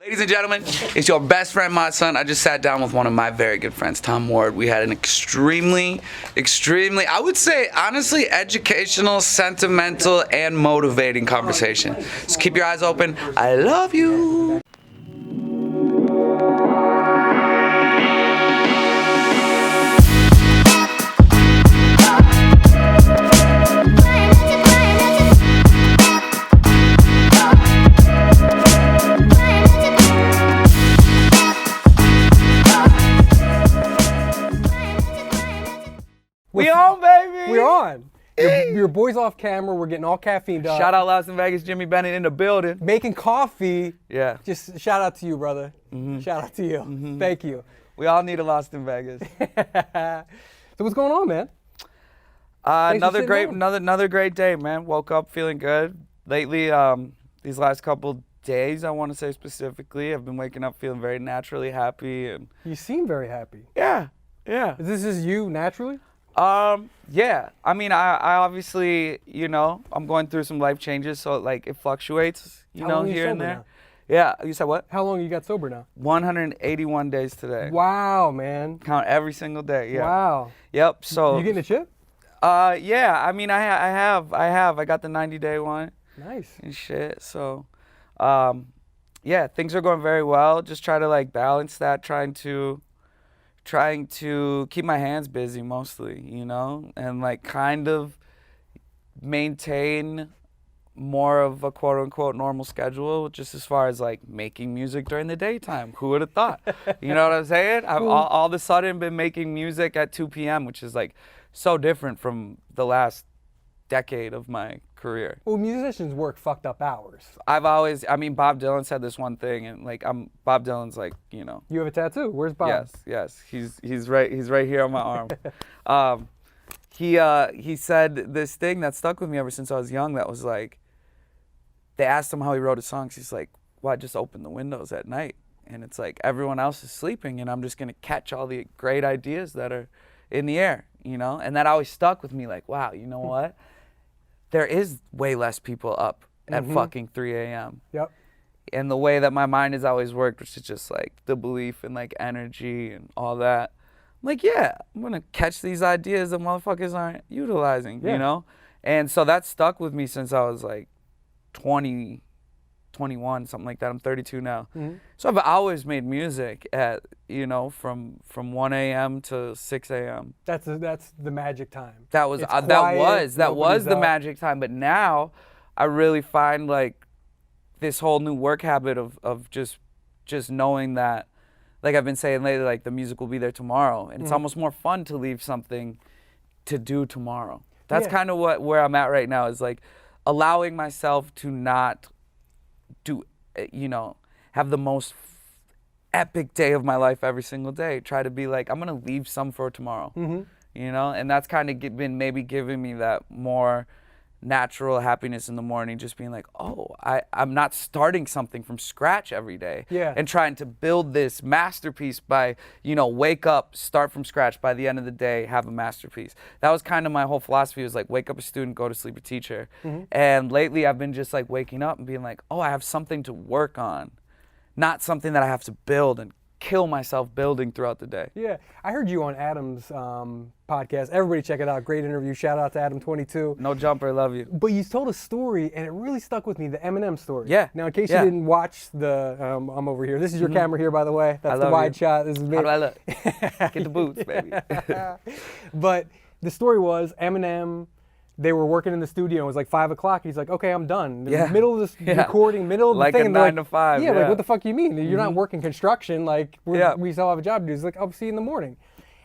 Ladies and gentlemen, it's your best friend, my son. I just sat down with one of my very good friends, Tom Ward. We had an extremely, I would say, honestly, educational, sentimental, and motivating conversation. So keep your eyes open. I love you. We on, baby! We're on. Your boys off camera. We're getting all caffeined up. Shout out Las Vegas, Jimmy Bennett in the building. Making coffee. Yeah. Just shout out to you, brother. Shout out to you. Thank you. We all need a Lost in Vegas. So what's going on, man? Another great day, man. Woke up feeling good. Lately, these last couple days, I want to say specifically, I've been waking up feeling very naturally happy. And You seem very happy. yeah. This is you naturally? Yeah. I mean, I obviously, I'm going through some life changes, so like it fluctuates, How long are you here and sober there. now? Yeah. You said what? How long you got sober now? 181 days today. Wow, man. Count every single day. Yeah. Wow. Yep. So. You getting a chip? Yeah. I mean, I have. I got the 90-day one. Nice. And shit. So, yeah, things are going very well. Just try to like balance that, trying to keep my hands busy mostly, and like kind of maintain more of a quote unquote normal schedule, just as far as like making music during the daytime. Who would have thought? You know what I'm saying? I've all of a sudden been making music at 2 p.m., which is like so different from the last decade of my career. Well, musicians work fucked up hours. Bob Dylan said this one thing, and like Bob Dylan's like, You have a tattoo. Where's Bob? Yes. He's right here on my arm. He said this thing that stuck with me ever since I was young. That was like, they asked him how he wrote his songs. He's like, well, I just open the windows at night, and it's like everyone else is sleeping, and I'm just gonna catch all the great ideas that are in the air, And that always stuck with me. Like, wow, you know what? There is way less people up at fucking 3 a.m. Yep. And the way that my mind has always worked, which is just like the belief and like energy and all that. I'm like, yeah, I'm going to catch these ideas that motherfuckers aren't utilizing, And so that stuck with me since I was like 20, 21, something like that. I'm 32 now. So I've always made music at, from 1 a.m. to 6 a.m. That's the magic time. That was the magic time. But now I really find like this whole new work habit of just knowing that, like I've been saying lately, like the music will be there tomorrow, and it's almost more fun to leave something to do tomorrow. That's kind of where I'm at right now, is like allowing myself to not do, have the most epic day of my life every single day. Try to be like, I'm going to leave some for tomorrow, and that's kind of been maybe giving me that more natural happiness in the morning, just being like, oh, I'm not starting something from scratch every day and trying to build this masterpiece by, wake up, start from scratch, by the end of the day, have a masterpiece. That was kind of my whole philosophy, was like, wake up a student, go to sleep a teacher. And lately I've been just like waking up and being like, oh, I have something to work on, not something that I have to build and kill myself building throughout the day. Yeah, I heard you on Adam's podcast. Everybody check it out. Great interview. Shout out to Adam22. No jumper, love you. But you told a story, and it really stuck with me, the Eminem story. Yeah. Now, in case you didn't watch the, I'm over here. This is your camera here, by the way. That's the wide shot. This is me. How do I look? Get the boots, baby. But the story was Eminem, they were working in the studio. It was like 5 o'clock. He's like, okay, I'm done. In the middle of this recording, middle of the like thing. A 9 to 5. Yeah, like, what the fuck do you mean? You're not working construction. Like, we still have a job to do. He's like, I'll see you in the morning.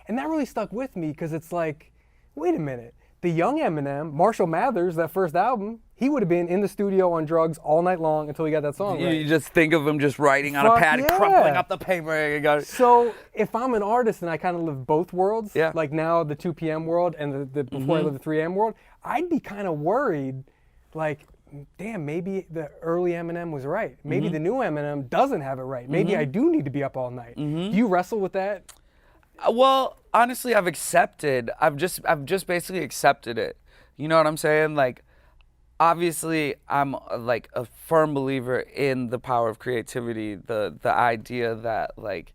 And that really stuck with me, because it's like, wait a minute. The young Eminem, Marshall Mathers, that first album, he would have been in the studio on drugs all night long until he got that song right. You just think of him just writing on a pad, crumpling up the paper. So if I'm an artist and I kind of live both worlds, like now the 2 p.m. world and the before I live the 3 a.m. world, I'd be kind of worried, like, damn, maybe the early Eminem was right. Maybe the new Eminem doesn't have it right. Maybe I do need to be up all night. Do you wrestle with that? Well, honestly, I've just basically accepted it. You know what I'm saying? Like, obviously I'm like a firm believer in the power of creativity, the idea that like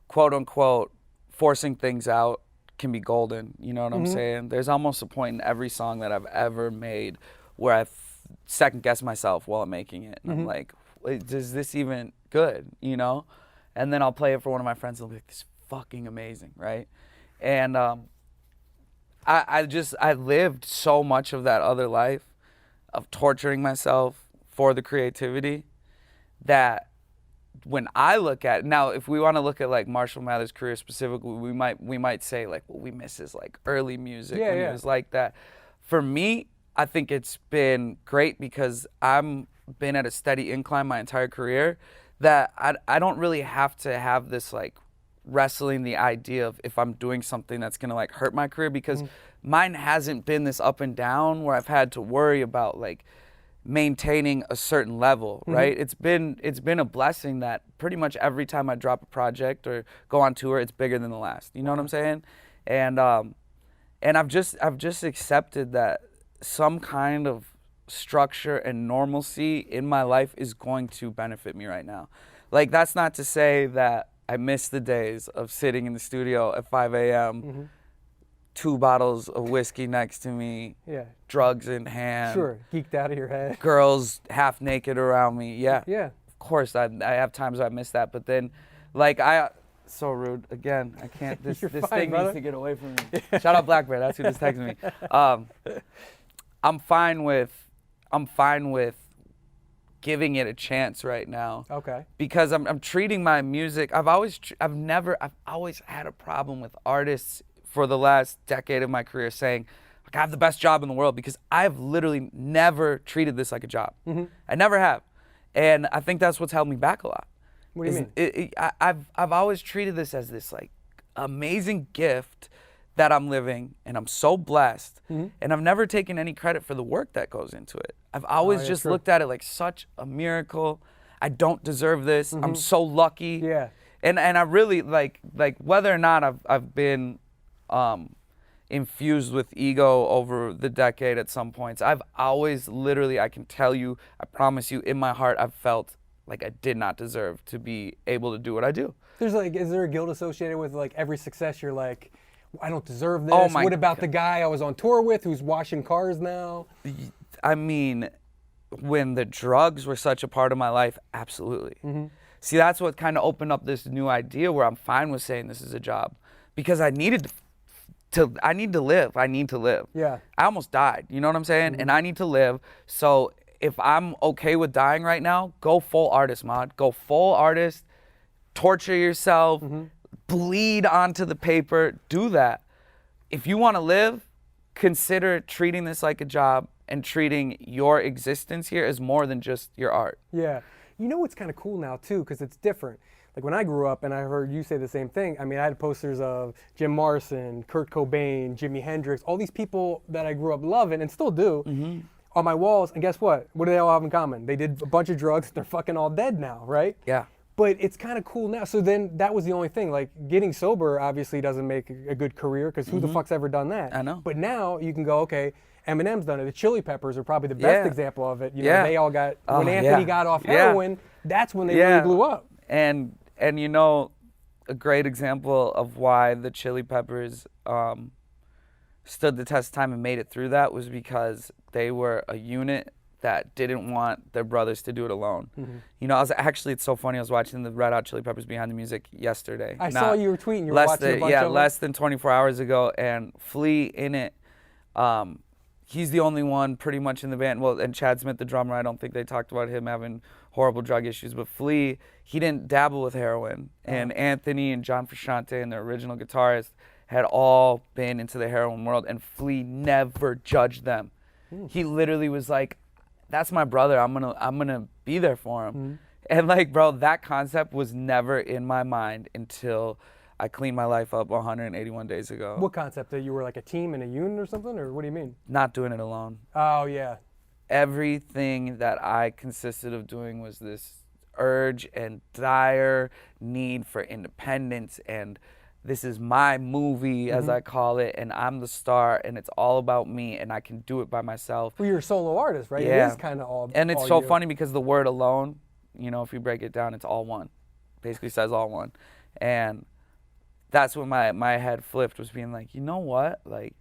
quote unquote forcing things out can be golden, you know what I'm saying? There's almost a point in every song that I've ever made where I second guess myself while I'm making it. And I'm like, wait, is this even good, you know? And then I'll play it for one of my friends and they'll be like, this is fucking amazing, right? And I lived so much of that other life of torturing myself for the creativity that when I look at now, if we want to look at like Marshall Mathers' career specifically, we might say like, well, we miss his like early music when he was like that. For me, I think it's been great because I'm been at a steady incline my entire career that I don't really have to have this like wrestling the idea of if I'm doing something that's gonna like hurt my career, because mine hasn't been this up and down where I've had to worry about like maintaining a certain level, right? It's been a blessing that pretty much every time I drop a project or go on tour, it's bigger than the last. You know what I'm saying? And I've just accepted that some kind of structure and normalcy in my life is going to benefit me right now. Like, that's not to say that I miss the days of sitting in the studio at 5 a.m., 2 bottles of whiskey next to me, drugs in hand. Sure, geeked out of your head. Girls half naked around me. Yeah. Of course, I have times I miss that, but then, like, so rude. Again, I can't, this fine, thing brother. needs to get away from me. Shout out Black Bear, that's who just texted me. I'm fine with giving it a chance right now. Okay. Because I'm treating my music, I've always had a problem with artists for the last decade of my career saying, like, I have the best job in the world, because I've literally never treated this like a job. I never have. And I think that's what's held me back a lot. What do you mean? I've always treated this as this like amazing gift that I'm living, and I'm so blessed, and I've never taken any credit for the work that goes into it. I've always just looked at it like such a miracle. I don't deserve this. I'm so lucky. Yeah. And I really like whether or not I've been infused with ego over the decade at some points, I've always literally, I can tell you, I promise you, in my heart, I've felt like I did not deserve to be able to do what I do. There's like, is there a guilt associated with like every success you're like, I don't deserve this? Oh my What about the guy I was on tour with who's washing cars now? I mean, when the drugs were such a part of my life, absolutely. See, that's what kind of opened up this new idea where I'm fine with saying this is a job, because I need to live. I need to live. Yeah. I almost died, you know what I'm saying? And I need to live. So if I'm okay with dying right now, go full artist, Mod. Go full artist, torture yourself, bleed onto the paper, do that. If you want to live, consider treating this like a job and treating your existence here as more than just your art. Yeah. You know what's kind of cool now too, because it's different. Like when I grew up and I heard you say the same thing, I mean, I had posters of Jim Morrison, Kurt Cobain, Jimi Hendrix, all these people that I grew up loving and still do on my walls. And guess what? What do they all have in common? They did a bunch of drugs. They're fucking all dead now, right? Yeah. But it's kind of cool now. So then that was the only thing. Like getting sober obviously doesn't make a good career, because who the fuck's ever done that? I know. But now you can go, okay, Eminem's done it. The Chili Peppers are probably the best example of it. You know, they all got, when Anthony got off heroin, that's when they really blew up. And you know, a great example of why the Chili Peppers stood the test of time and made it through that was because they were a unit that didn't want their brothers to do it alone. You know, it's so funny, I was watching the Red Hot Chili Peppers Behind the Music yesterday. I saw you were tweeting, you were watching a bunch of them. Less than 24 hours ago, and Flea in it, he's the only one pretty much in the band. Well, and Chad Smith, the drummer, I don't think they talked about him having horrible drug issues, but Flea, he didn't dabble with heroin. And Anthony and John Frusciante and the original guitarist had all been into the heroin world, and Flea never judged them. He literally was like, that's my brother, I'm gonna be there for him. And like, bro, that concept was never in my mind until I cleaned my life up 181 days ago. What concept? That you were like a team and a unit or something? Or what do you mean? Not doing it alone. Oh, yeah. Everything that I consisted of doing was this urge and dire need for independence and this is my movie, as I call it, and I'm the star, and it's all about me, and I can do it by myself. Well, you're a solo artist, right? Yeah. It is kind of all. And it's all so you. funny because the word alone, you know, if you break it down, it's all one. Basically says all one. And that's when my head flipped, was being like, you know what? Like,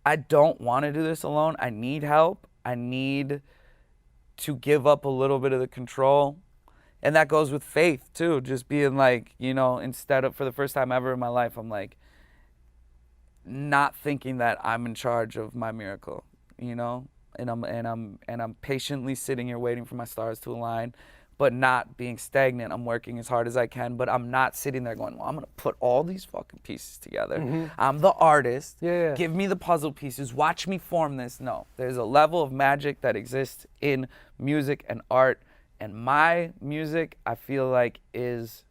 I don't want to do this alone. I need help. I need to give up a little bit of the control. And that goes with faith too, just being like, you know, instead of, for the first time ever in my life, I'm like, not thinking that I'm in charge of my miracle, you know, and I'm patiently sitting here waiting for my stars to align, but not being stagnant. I'm working as hard as I can, but I'm not sitting there going, well, I'm gonna put all these fucking pieces together. I'm the artist. Yeah. Give me the puzzle pieces. Watch me form this. No, there's a level of magic that exists in music and art. And my music, I feel like, has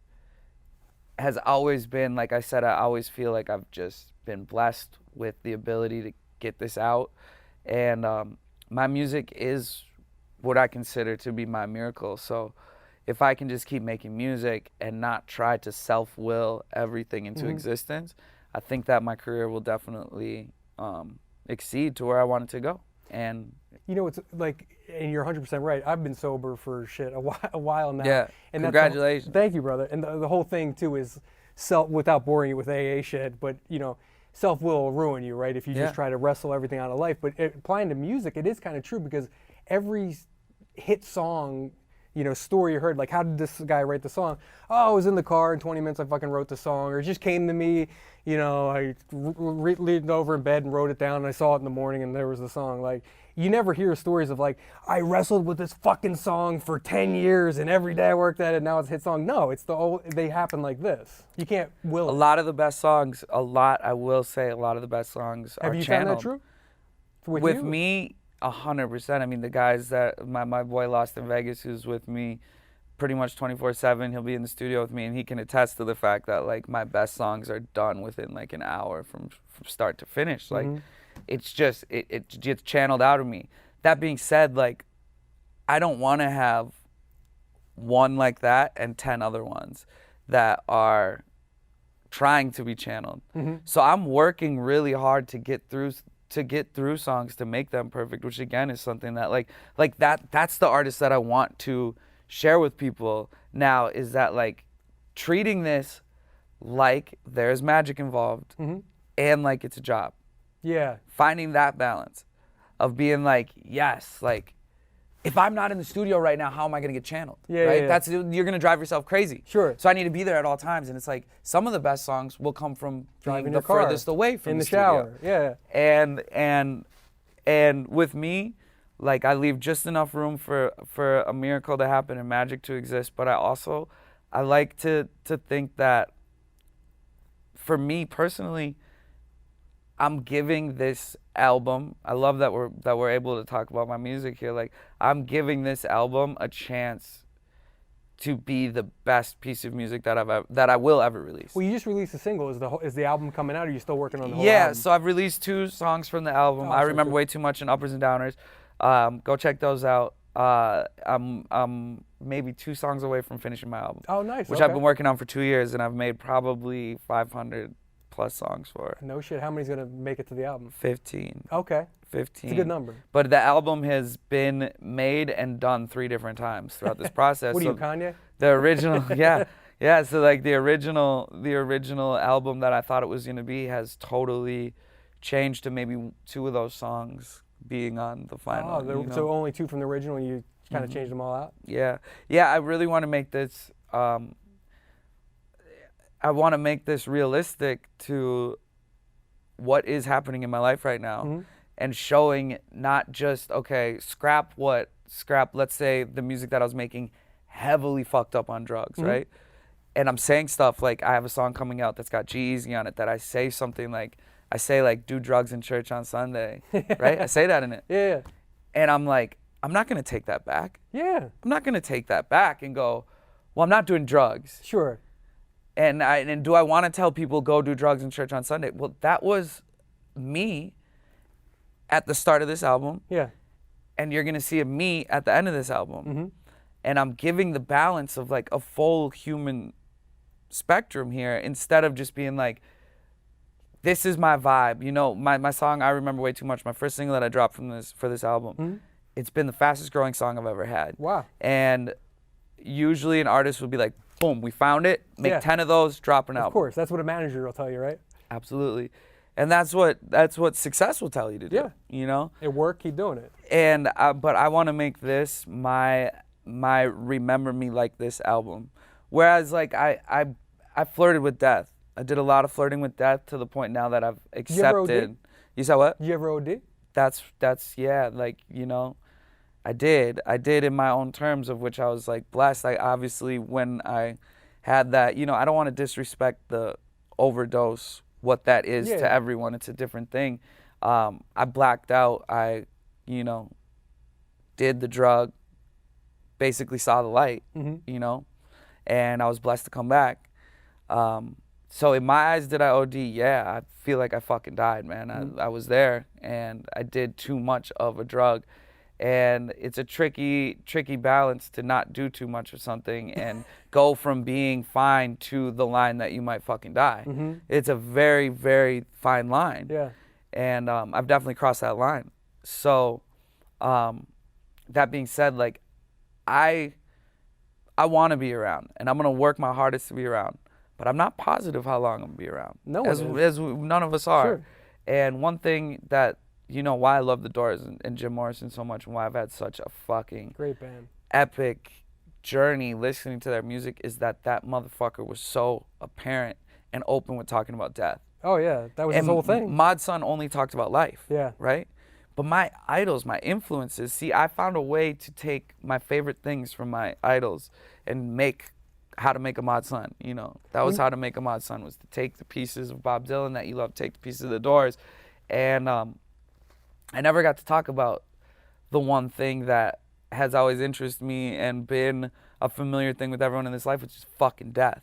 always been, like I said, I always feel like I've just been blessed with the ability to get this out. And my music is what I consider to be my miracle. So if I can just keep making music and not try to self-will everything into existence, I think that my career will definitely exceed to where I want it to go. And you know, it's like, and you're 100% right. I've been sober for a while now. Yeah, and congratulations. Thank you, brother. And the whole thing too is without boring you with AA shit, but you know, self-will will ruin you, right? If you just try to wrestle everything out of life. But applying to music, it is kind of true, because every hit song, you know, story you heard, like, how did this guy write the song? Oh, I was in the car in 20 minutes, I fucking wrote the song, or it just came to me, you know, I leaned over in bed and wrote it down, and I saw it in the morning, and there was the song. Like, you never hear stories of like, I wrestled with this fucking song for 10 years, and every day I worked at it, and now it's a hit song. No, they happen like this. You can't will it. A lot of the best songs, I will say, a lot of the best songs are Have you channeled. found that true? With me, 100%. I mean, the guys that, my boy Lost in Vegas, who's with me pretty much 24/7, he'll be in the studio with me, and he can attest to the fact that, like, my best songs are done within, like, an hour from start to finish. Like, it's just, it gets channeled out of me. That being said, like, I don't want to have one like that and 10 other ones that are trying to be channeled. So I'm working really hard to get through songs to make them perfect, which again is something that like that's the artist that I want to share with people now, is that, like, treating this like there's magic involved and like it's a job. Yeah. Finding that balance of being like, yes, like, if I'm not in the studio right now, how am I going to get channeled? Yeah, right? yeah. You're going to drive yourself crazy. Sure. So I need to be there at all times. And it's like, some of the best songs will come from Driving being your the car, furthest away from in the studio. shower. Yeah. And with me, like, I leave just enough room for a miracle to happen and magic to exist. But I like to think that, for me personally, I'm giving this album, I love that we're able to talk about my music here. Like, I'm giving this album a chance to be the best piece of music that I will ever release. Well, you just released a single. Is the album coming out, or are you still working on the whole Yeah, album? so I've released 2 songs from the album. I Remember Way Too Much and Uppers and Downers. Go check those out. I'm maybe 2 songs away from finishing my album. Oh, nice. Which I've been working on for 2 years, and I've made probably 500 plus songs for it. No shit. How many's gonna make it to the album? 15. Okay. 15. It's a good number. But the album has been made and done 3 different times throughout this process. What are you, Kanye? The original, yeah. So, like, the original album that I thought it was gonna be has totally changed to maybe 2 of those songs being on the final. Oh, so only 2 from the original, and you kind of changed them all out? Yeah. I really want to make this. I want to make this realistic to what is happening in my life right now, and showing not just, okay, scrap, let's say the music that I was making heavily fucked up on drugs, right? And I'm saying stuff like, I have a song coming out that's got G-Eazy on it that I say something like, do drugs in church on Sunday, right? I say that in it. Yeah. And I'm like, I'm not going to take that back. Yeah. I'm not going to take that back and go, well, I'm not doing drugs. Sure. And do I want to tell people go do drugs in church on Sunday? Well, that was me at the start of this album. Yeah. And you're going to see me at the end of this album. And I'm giving the balance of, like, a full human spectrum here instead of just being like, this is my vibe. You know, my song, I Remember Way Too Much, my first single that I dropped for this album, it's been the fastest growing song I've ever had. Wow. And usually an artist would be like, boom, we found it, make 10 of those, drop an album. Of course, that's what a manager will tell you, right? Absolutely. And that's what success will tell you to do. Yeah. You know? It worked, keep doing it. And but I want to make this my Remember Me Like This album. Whereas like I flirted with death. I did a lot of flirting with death to the point now that I've accepted. You ever OD? You said what? You ever OD? That's yeah, like, you know, I did in my own terms, of which I was like blessed. I obviously, when I had that, you know, I don't want to disrespect the overdose, what that is to everyone. It's a different thing. I blacked out. I, you know, did the drug, basically saw the light, you know, and I was blessed to come back. So in my eyes, did I OD? Yeah, I feel like I fucking died, man. I was there, and I did too much of a drug. And it's a tricky balance to not do too much of something and go from being fine to the line that you might fucking die. It's a very, very fine line. Yeah. And I've definitely crossed that line. So that being said, like, I want to be around, and I'm going to work my hardest to be around. But I'm not positive how long I'm going to be around. No one as none of us are. Sure. And one thing that, you know, why I love The Doors and Jim Morrison so much, and why I've had such a fucking great band, epic journey listening to their music, is that motherfucker was so apparent and open with talking about death. Oh yeah, that was his whole thing. Mod Sun only talked about life. Yeah. Right? But my idols, my influences, see, I found a way to take my favorite things from my idols and make How to Make a Mod Sun, you know. That was How to Make a Mod Sun, was to take the pieces of Bob Dylan that you love, take the pieces of The Doors. And I never got to talk about the one thing that has always interested me and been a familiar thing with everyone in this life, which is fucking death,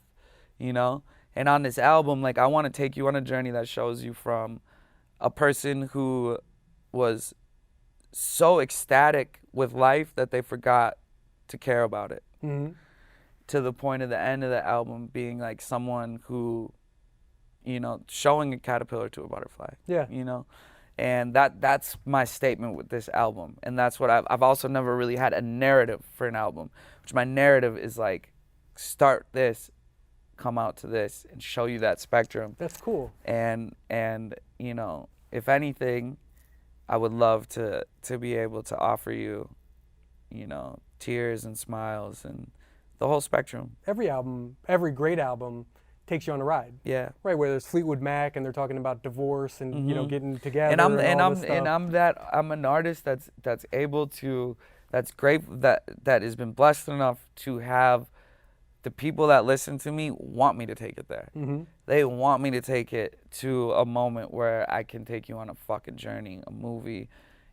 you know? And on this album, like, I want to take you on a journey that shows you from a person who was so ecstatic with life that they forgot to care about it. To the point of the end of the album being like someone who, you know, showing a caterpillar to a butterfly. Yeah. You know? And that's my statement with this album. And that's what I've also never really had a narrative for an album, which my narrative is like, start this, come out to this, and show you that spectrum. That's cool. And you know, if anything, I would love to be able to offer you, you know, tears and smiles and the whole spectrum. Every album, every great album, takes you on a ride. Yeah. Right, where there's Fleetwood Mac and they're talking about divorce and you know, getting together. And I'm an artist that's able to, that's grateful that has been blessed enough to have the people that listen to me want me to take it there. They want me to take it to a moment where I can take you on a fucking journey, a movie,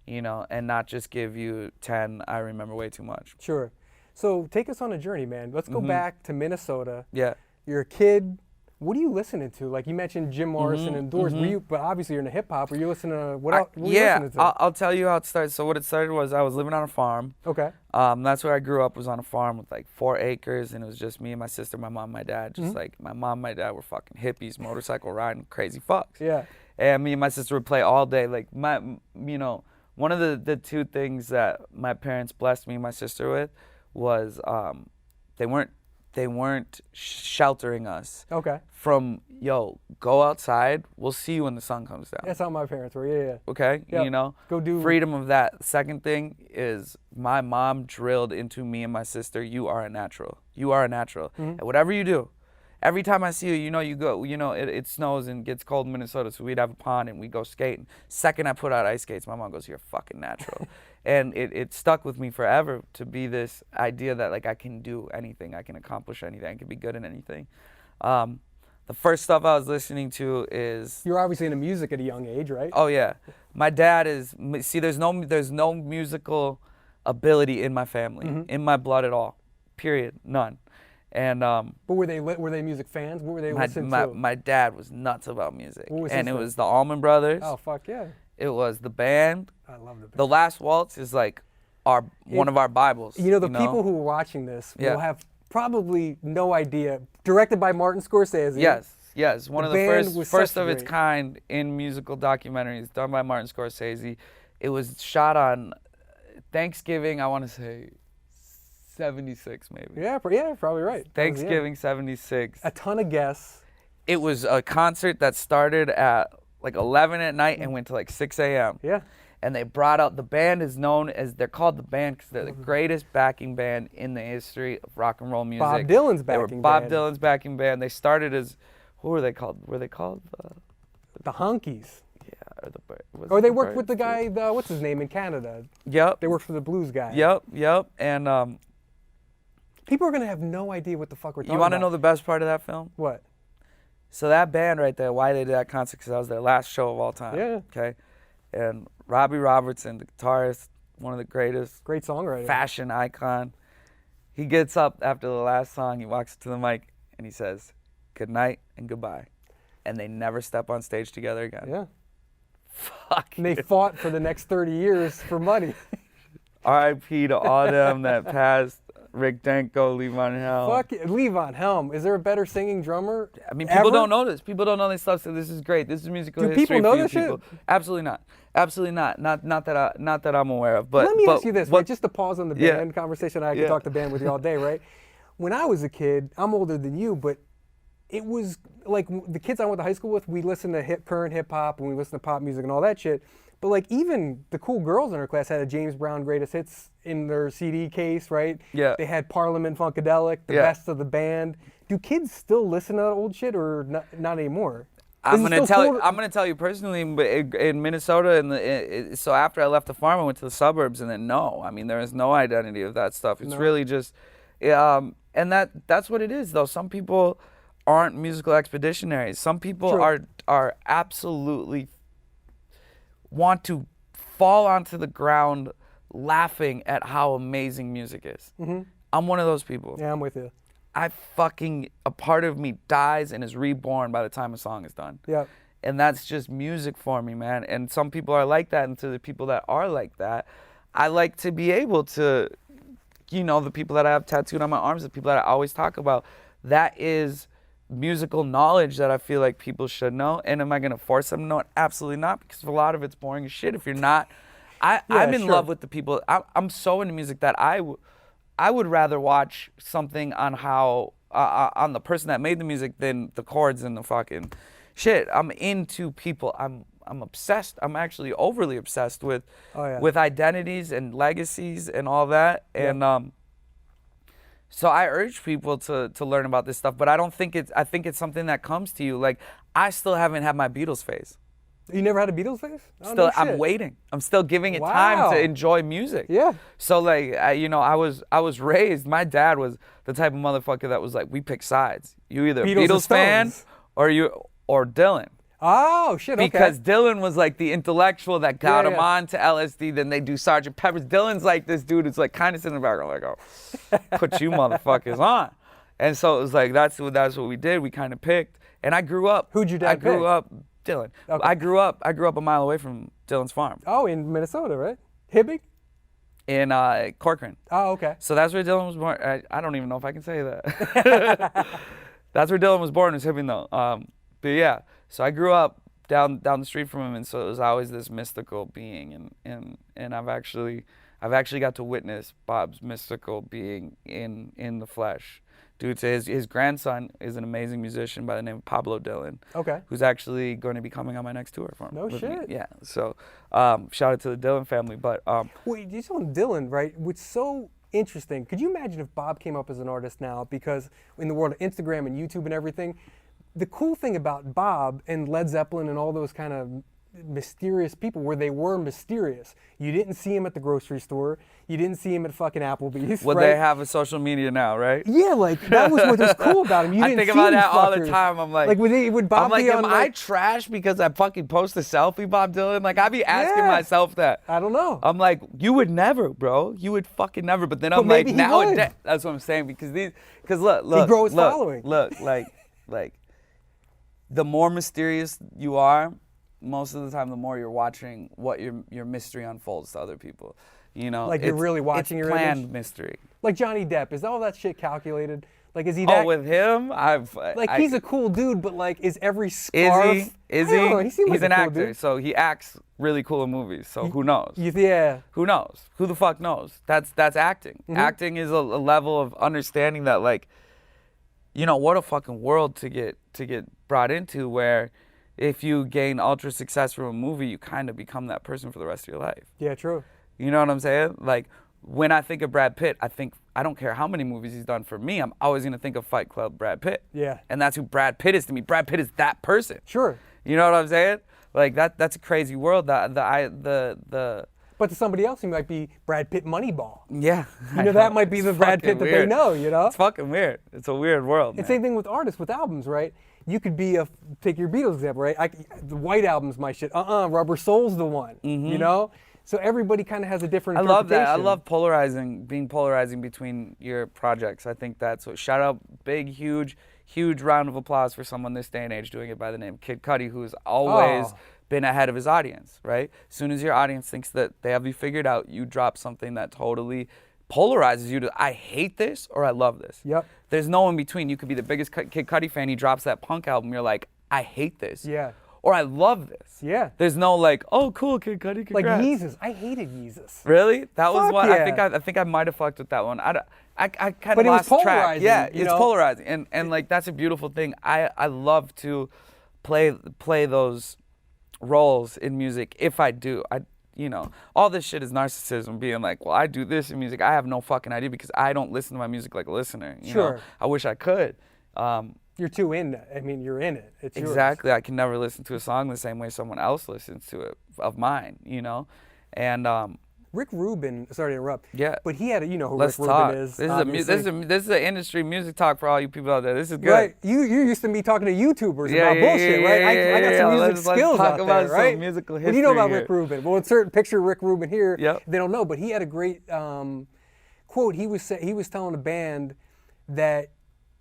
you know, and not just give you 10 I Remember Way Too Much. Sure. So take us on a journey, man. Let's go back to Minnesota. Yeah. You're a kid. What are you listening to? Like you mentioned Jim Morrison and Doors. Were you, but obviously you're into hip hop. Were you listening to what else? What were you listening to? I'll tell you how it started. So what it started was I was living on a farm. Okay. That's where I grew up, was on a farm with like 4 acres, and it was just me and my sister, my mom, my dad. Just like my mom and my dad were fucking hippies, motorcycle riding, crazy fucks. Yeah. And me and my sister would play all day. Like you know, one of the two things that my parents blessed me and my sister with was they weren't sheltering us. Okay. From, yo, go outside, we'll see you when the sun comes down. That's how my parents were. Yeah. Okay. Yep. You know, go do freedom of that. Second thing is my mom drilled into me and my sister, you are a natural. You are a natural. And whatever you do, every time I see you, you know, you go, you know, it snows and gets cold in Minnesota, so we'd have a pond and we'd go skating. Second I put out ice skates, my mom goes, you're fucking natural. And it stuck with me forever to be this idea that, like, I can do anything, I can accomplish anything, I can be good at anything. The first stuff I was listening to is... You're obviously into music at a young age, right? Oh, yeah. My dad is... See, there's no musical ability in my family, in my blood at all. Period. None. And but were they music fans? What were they listening to? My dad was nuts about music. What was and his it was the Allman Brothers. Oh, fuck yeah. It was the band. I love the band. The Last Waltz is like one of our Bibles. You know, the people who are watching this will have probably no idea. Directed by Martin Scorsese. Yes. One of the band was first such of its great- kind in musical documentaries done by Martin Scorsese. It was shot on Thanksgiving, I want to say 76 maybe. Yeah, probably right. Thanksgiving 76. A ton of guests. It was a concert that started at like 11 at night and went to like 6 a.m. Yeah. And they brought out, the band is known as, they're called the band because they're the greatest backing band in the history of rock and roll music. Bob Dylan's They were backing Bob band. Dylan's backing band. They started as, who were they called? Were they called? The Honkies. Yeah, or the. Was Or it they the worked with the Birds? guy, what's his name, in Canada. Yep. They worked for the blues guy. Yep. And People are going to have no idea what the fuck we're talking about. you want to know the best part of that film? What? So that band right there, why they did that concert, because that was their last show of all time. Yeah. Okay. And Robbie Robertson, the guitarist, one of the greatest, Great songwriter. fashion icon. He gets up after the last song, he walks to the mic, and he says, "Good night and goodbye." And they never step on stage together again. Yeah. Fuck. And they fought for the next 30 years for money. R.I.P. to all them that passed. Rick Danko, Levon Helm. Fuck it. Levon Helm. Is there a better singing drummer? I mean, people ever? don't know this. People don't know this stuff. So this is great. This is musical Do history people know for you this shit? people. Absolutely not. Absolutely not. Not that I'm aware of. But Let me but ask you this, what- right? Just to pause on the Yeah. band conversation. I could Yeah. talk to band with you all day, right? When I was a kid, I'm older than you, but it was like the kids I went to high school with, we listened to current hip hop and we listened to pop music and all that shit. But like even the cool girls in our class had a James Brown Greatest Hits in their CD case, right? Yeah. They had Parliament Funkadelic, the Yeah. best of the band. Do kids still listen to that old shit or not anymore? I'm Is it gonna still tell cool you. to- I'm gonna tell you personally. But in Minnesota, so after I left the farm, I went to the suburbs, and then no. I mean, there is no identity of that stuff. It's really just, and that's what it is, though. Some people aren't musical expeditionaries. Some people True. are absolutely want to fall onto the ground laughing at how amazing music is. Mm-hmm. I'm one of those people. Yeah, I'm with you. A part of me dies and is reborn by the time a song is done. Yeah. And that's just music for me, man. And some people are like that, and to the people that are like that, I like to be able to, the people that I have tattooed on my arms, the people that I always talk about, that is musical knowledge that I feel like people should know. And am I going to force them to know it? Absolutely not, because a lot of it's boring as shit if you're not. I'm in love with the people. I'm so into music that I would rather watch something on how on the person that made the music than the chords and the fucking shit. I'm into people. I'm obsessed. I'm actually overly obsessed with with identities and legacies and all that. And so I urge people to learn about this stuff, but I think it's something that comes to you. Like, I still haven't had my Beatles phase. You never had a Beatles phase? Oh, Still, no I'm shit. waiting. I'm still giving it Wow. time to enjoy music. Yeah. So like, I was raised. My dad was the type of motherfucker that was like, we pick sides. You either Beatles or Beatles fan Stones? or Dylan. Oh, shit, okay. Because Dylan was like the intellectual that got Yeah, him yeah. on to LSD. Then they do Sgt. Pepper's. Dylan's like this dude who's like kind of sitting in the background like, oh, put you motherfuckers on. And so it was like that's what we did. We kind of picked. And I grew up. Who'd your dad I grew pick? up Dylan. Okay. I grew up a mile away from Dylan's farm Oh, in Minnesota, right? Hibbing? in Corcoran. Oh, okay. So that's where Dylan was born. I don't even know if I can say that. That's where Dylan was born, was Hibbing though. But yeah, so I grew up down the street from him, and so it was always this mystical being, and I've actually got to witness Bob's mystical being in the flesh. Due to his grandson is an amazing musician by the name of Pablo Dylan. Okay. Who's actually going to be coming on my next tour for him. No with me. shit. Yeah. So shout out to the Dylan family. But Well, you saw Dylan, right? What's so interesting, could you imagine if Bob came up as an artist now? Because in the world of Instagram and YouTube and everything, the cool thing about Bob and Led Zeppelin and all those kind of mysterious people where they were mysterious. You didn't see him at the grocery store. You didn't see him at fucking Applebee's. well, right? they have a social media now, right? Yeah, like that was what was cool about him. You I didn't think see about these that all the fuckers. time. I'm like, would Bob I'm like, be am on? I trash because I fucking post a selfie, Bob Dylan? Like, I be asking Yeah. myself that. I don't know. I'm like, you would never, bro. You would fucking never. But then I'm like, maybe he nowadays, would. that's what I'm saying. Because look, grow his following. Look, like, the more mysterious you are, most of the time, the more you're watching what your mystery unfolds to other people. You know, Like you're really watching it's your planned image? mystery. Like Johnny Depp, is all that shit calculated? Like, is he Oh, that? with him, He's a cool dude, but like, is every scarf? Is I don't know, he? seemed He's like an a cool actor, dude. so he acts really cool in movies. So who knows? Yeah. Who knows? Who the fuck knows? That's acting. Mm-hmm. Acting is a level of understanding that, like, you know, what a fucking world to get brought into, where if you gain ultra success from a movie, you kind of become that person for the rest of your life. Yeah, true. You know what I'm saying? Like, when I think of Brad Pitt, I don't care how many movies he's done for me, I'm always gonna think of Fight Club Brad Pitt. Yeah. And that's who Brad Pitt is to me. Brad Pitt is that person. Sure. You know what I'm saying? Like, that's a crazy world. The But to somebody else, he might be Brad Pitt Moneyball. Yeah. You know, that might be the Brad Pitt that they know, you know? It's fucking weird. It's a weird world, man. And same thing with artists, with albums, right? You could be take your Beatles example, right? The White Album's my shit. Rubber Soul's the one, you know? So everybody kind of has a different I love interpretation. that. I love being polarizing between your projects. I think that's what, shout out, big, huge round of applause for someone this day and age doing it by the name of Kid Cudi, who's always been ahead of his audience, right? As soon as your audience thinks that they have you figured out, you drop something that totally polarizes you to, I hate this or I love this. Yep. There's no in between. You could be the biggest Kid Cudi fan, he drops that punk album, you're like, I hate this. Yeah. Or I love this. Yeah. There's no like, oh cool, Kid Cudi, congrats. Like Yeezus. I hated Yeezus. Really? That was Fuck one. yeah. I think I might have fucked with that one. I kind But of it was lost track. polarizing, Yeah, you it's know? polarizing, and like that's a beautiful thing. I love to play those roles in music. If I do, you know, all this shit is narcissism. Being like, well, I do this in music. I have no fucking idea because I don't listen to my music like a listener. You know? I wish I could. You're too in it. I mean, you're in it. It's Exactly. yours. I can never listen to a song the same way someone else listens to it of mine, you know? And Rick Rubin, sorry to interrupt. Yeah. But he had, you know who let's Rick talk. Rubin is. This is an industry music talk for all you people out there. This is good. Right. You used to be talking to YouTubers about bullshit, right? I got some music skills let's out talk there, about right? some musical What do you know history about here. Rick Rubin? Well, insert picture Rick Rubin here. Yep. They don't know, but he had a great quote. He was telling a band that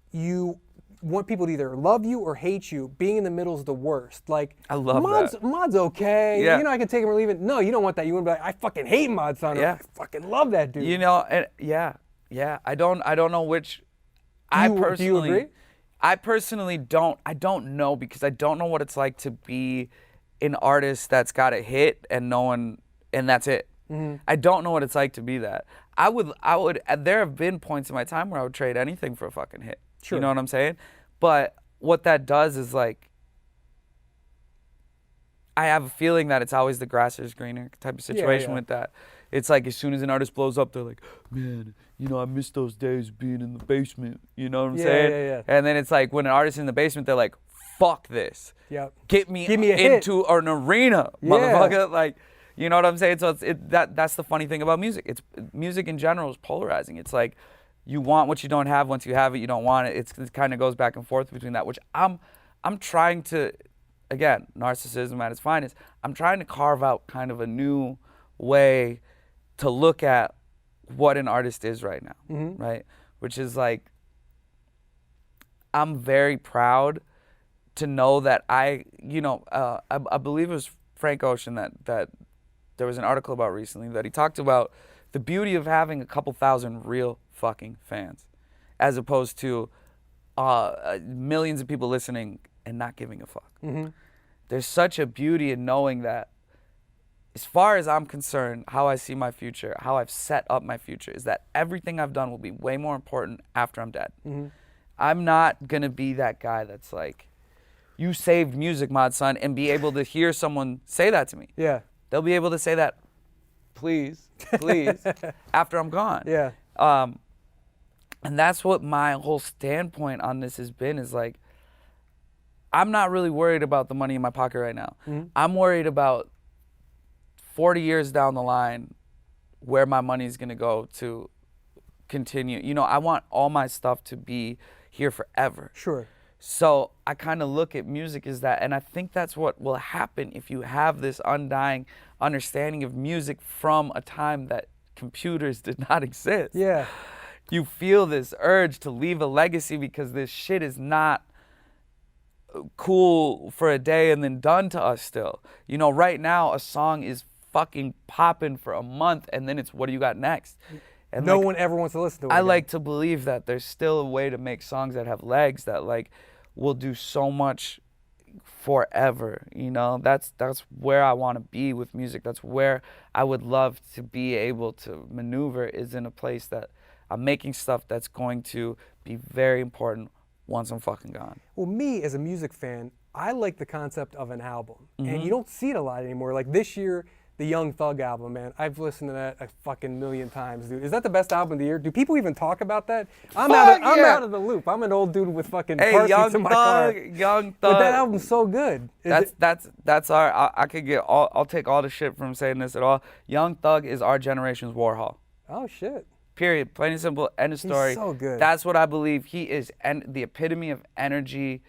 you want people to either love you or hate you. Being in the middle is the worst. Like, I love that. Mod's okay. Yeah. You know, I can take him or leave it. No, you don't want that. You want to be like, I fucking hate Mod Son. Yeah. I fucking love that dude. You know, and yeah. I don't know which. Do you agree? I personally don't. I don't know because I don't know what it's like to be an artist that's got a hit and no one, and that's it. Mm-hmm. I don't know what it's like to be that. I would. There have been points in my time where I would trade anything for a fucking hit. Sure. You know what I'm saying? But what that does is like, I have a feeling that it's always the grass is greener type of situation with that. It's like as soon as an artist blows up, they're like, man, you know, I miss those days being in the basement. You know what I'm saying? Yeah. And then it's like when an artist is in the basement, they're like, fuck this. Yep. Get me Give me a hit. into an arena, motherfucker. Like, you know what I'm saying? So that's the funny thing about music. It's music in general is polarizing. It's like you want what you don't have. Once you have it, you don't want it. It kind of goes back and forth between that, which I'm trying to, again, narcissism at its finest. I'm trying to carve out kind of a new way to look at what an artist is right now, right? Which is like, I'm very proud to know that I believe it was Frank Ocean that there was an article about recently that he talked about the beauty of having a couple thousand real fucking fans as opposed to millions of people listening and not giving a fuck. Mm-hmm. There's such a beauty in knowing that as far as I'm concerned, how I see my future, how I've set up my future is that everything I've done will be way more important after I'm dead. Mm-hmm. I'm not going to be that guy that's like, you saved music, Mod Son, and be able to hear someone say that to me. Yeah. They'll be able to say that, please, after I'm gone. Yeah. And that's what my whole standpoint on this has been is like, I'm not really worried about the money in my pocket right now. Mm-hmm. I'm worried about 40 years down the line where my money is going to go to continue. You know, I want all my stuff to be here forever. Sure. So I kind of look at music as that, and I think that's what will happen if you have this undying understanding of music from a time that computers did not exist. Yeah. You feel this urge to leave a legacy because this shit is not cool for a day and then done to us still. You know, right now a song is fucking popping for a month, and then it's what do you got next? And no one ever wants to listen to it. I again. like to believe that there's still a way to make songs that have legs that like will do so much forever. You know, that's where I want to be with music. That's where I would love to be able to maneuver, is in a place that I'm making stuff that's going to be very important once I'm fucking gone. Well, me as a music fan, I like the concept of an album, and you don't see it a lot anymore. Like this year, the Young Thug album, man, I've listened to that a fucking million times, dude. Is that the best album of the year? Do people even talk about that? I'm out of the loop. I'm an old dude with fucking car seats in my car. Young Thug. But that album's so good. That's our. I could get all. I'll take all the shit from saying this at all. Young Thug is our generation's Warhol. Oh shit. Period. Plain and simple. End of story. He's so good. That's what I believe. He is the epitome of energy,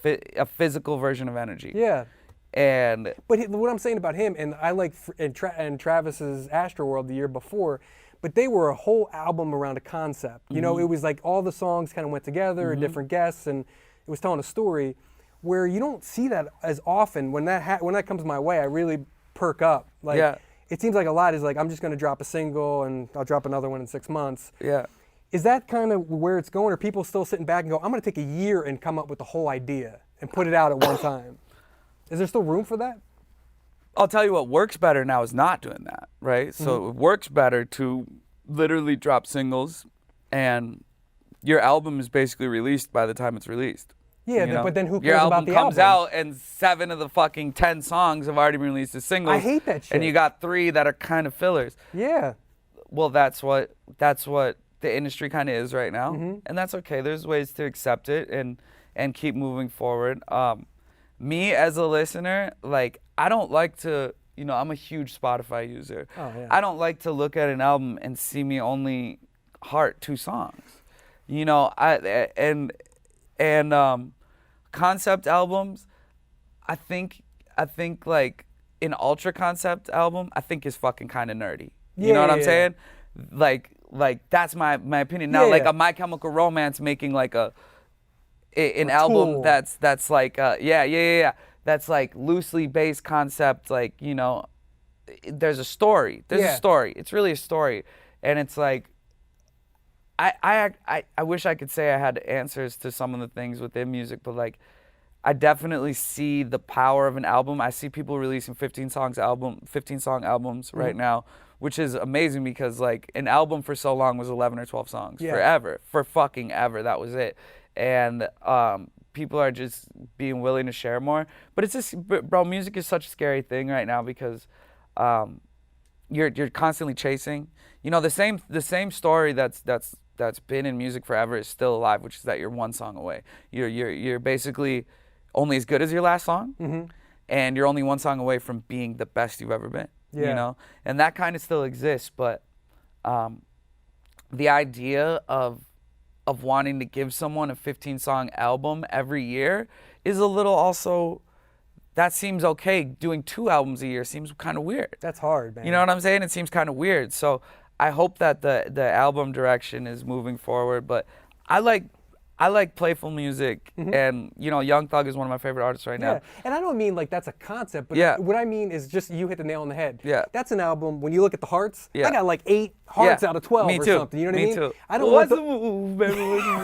a physical version of energy. Yeah. And but what I'm saying about him, and I like and Travis's Astroworld the year before, but they were a whole album around a concept. You know, it was like all the songs kind of went together, different guests, and it was telling a story. Where you don't see that as often. When that comes my way, I really perk up. Like it seems like a lot is like I'm just going to drop a single and I'll drop another one in 6 months. Yeah. Is that kind of where it's going? Or people still sitting back and go, I'm going to take a year and come up with the whole idea and put it out at one time? Is there still room for that? I'll tell you what works better now is not doing that, right? So it works better to literally drop singles, and your album is basically released by the time it's released. Yeah, you know? But then who your cares album about the album? comes out and 7 of the fucking 10 songs have already been released as singles. I hate that shit. And you got 3 that are kind of fillers. Yeah. Well, that's what the industry kind of is right now, and that's okay. There's ways to accept it and keep moving forward. Me as a listener, like I don't like to, you know, I'm a huge Spotify user. Oh, yeah. I don't like to look at an album and see me only heart 2 songs. You know, concept albums, I think like an ultra concept album, I think is fucking kind of nerdy. You know what I'm saying? Like that's my opinion. Now, like a My Chemical Romance making like an album that's like that's like loosely based concept, like, you know, there's a story. There's a story. It's really a story, and it's like I wish I could say I had answers to some of the things within music, but like I definitely see the power of an album. I see people releasing 15-song albums right now, which is amazing because like an album for so long was 11 or 12 songs forever, for fucking ever. That was it. And people are just being willing to share more. But it's just, bro, music is such a scary thing right now because you're constantly chasing. You know, the same story that's been in music forever is still alive, which is that you're 1 song away. You're basically only as good as your last song, and you're only 1 song away from being the best you've ever been. Yeah. You know, and that kind of still exists, but the idea of wanting to give someone a 15-song album every year is a little also, that seems okay. Doing 2 albums a year seems kind of weird. That's hard, man. You know what I'm saying? It seems kind of weird. So I hope that the album direction is moving forward, but I like playful music, and you know, Young Thug is one of my favorite artists right now. And I don't mean like that's a concept, but what I mean is just you hit the nail on the head. Yeah. That's an album. When you look at the hearts, I got like 8 hearts out of 12 Me or too. something. You know what I mean? Me too. I don't What's want the move, baby?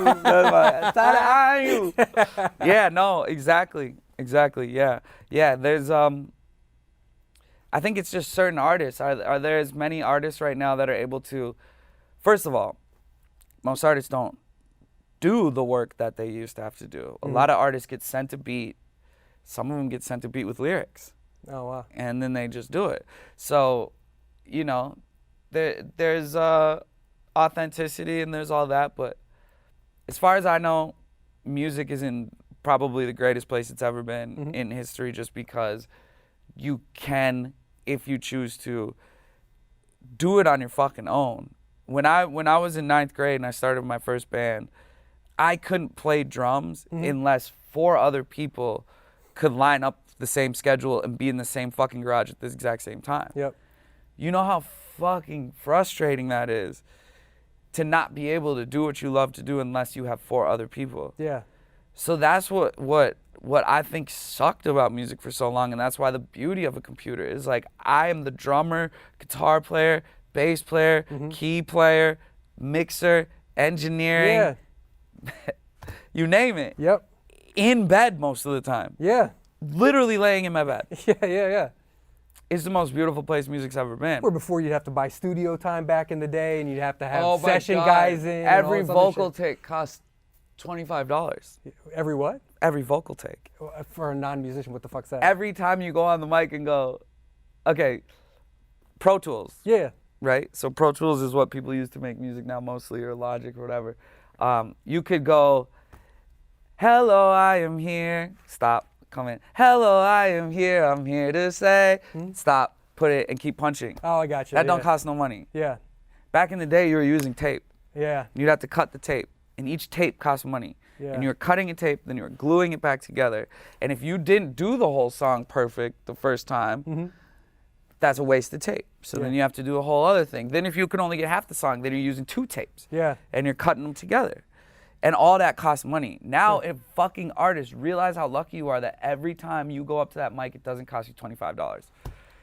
What's the move? Yeah, no, exactly. Yeah. There's I think it's just certain artists. Are there as many artists right now that are able to? First of all, most artists don't do the work that they used to have to do. A lot of artists get sent a beat. Some of them get sent a beat with lyrics. Oh, wow. And then they just do it. So, you know, there's authenticity and there's all that. But as far as I know, music is in probably the greatest place it's ever been in history, just because you can, if you choose to, do it on your fucking own. When I was in 9th grade and I started my first band, I couldn't play drums unless 4 other people could line up the same schedule and be in the same fucking garage at the exact same time. Yep. You know how fucking frustrating that is to not be able to do what you love to do unless you have 4 other people. Yeah. So that's what what I think sucked about music for so long, and that's why the beauty of a computer is like I am the drummer, guitar player, bass player, key player, mixer, engineering, you name it. Yep. In bed most of the time. Yeah. Literally laying in my bed. Yeah. It's the most beautiful place music's ever been. Or before you'd have to buy studio time back in the day, and you'd have to have session guys in. Every vocal take cost $25. Every what? Every vocal take. For a non-musician, what the fuck's that? Every time you go on the mic and go, okay, Pro Tools. Yeah. Right? So Pro Tools is what people use to make music now mostly, or Logic or whatever. You could go, hello, I am here. Stop. Come in. Hello, I am here. I'm here to say. Stop. Put it and keep punching. Oh, I got you. That don't cost no money. Yeah. Back in the day, you were using tape. Yeah. You'd have to cut the tape, and each tape cost money. Yeah. And you were cutting a tape, then you were gluing it back together. And if you didn't do the whole song perfect the first time, that's a waste of tape. So then you have to do a whole other thing. Then if you can only get half the song, then you're using 2 tapes. Yeah. And you're cutting them together. And all that costs money. Now, if fucking artists realize how lucky you are that every time you go up to that mic, it doesn't cost you $25.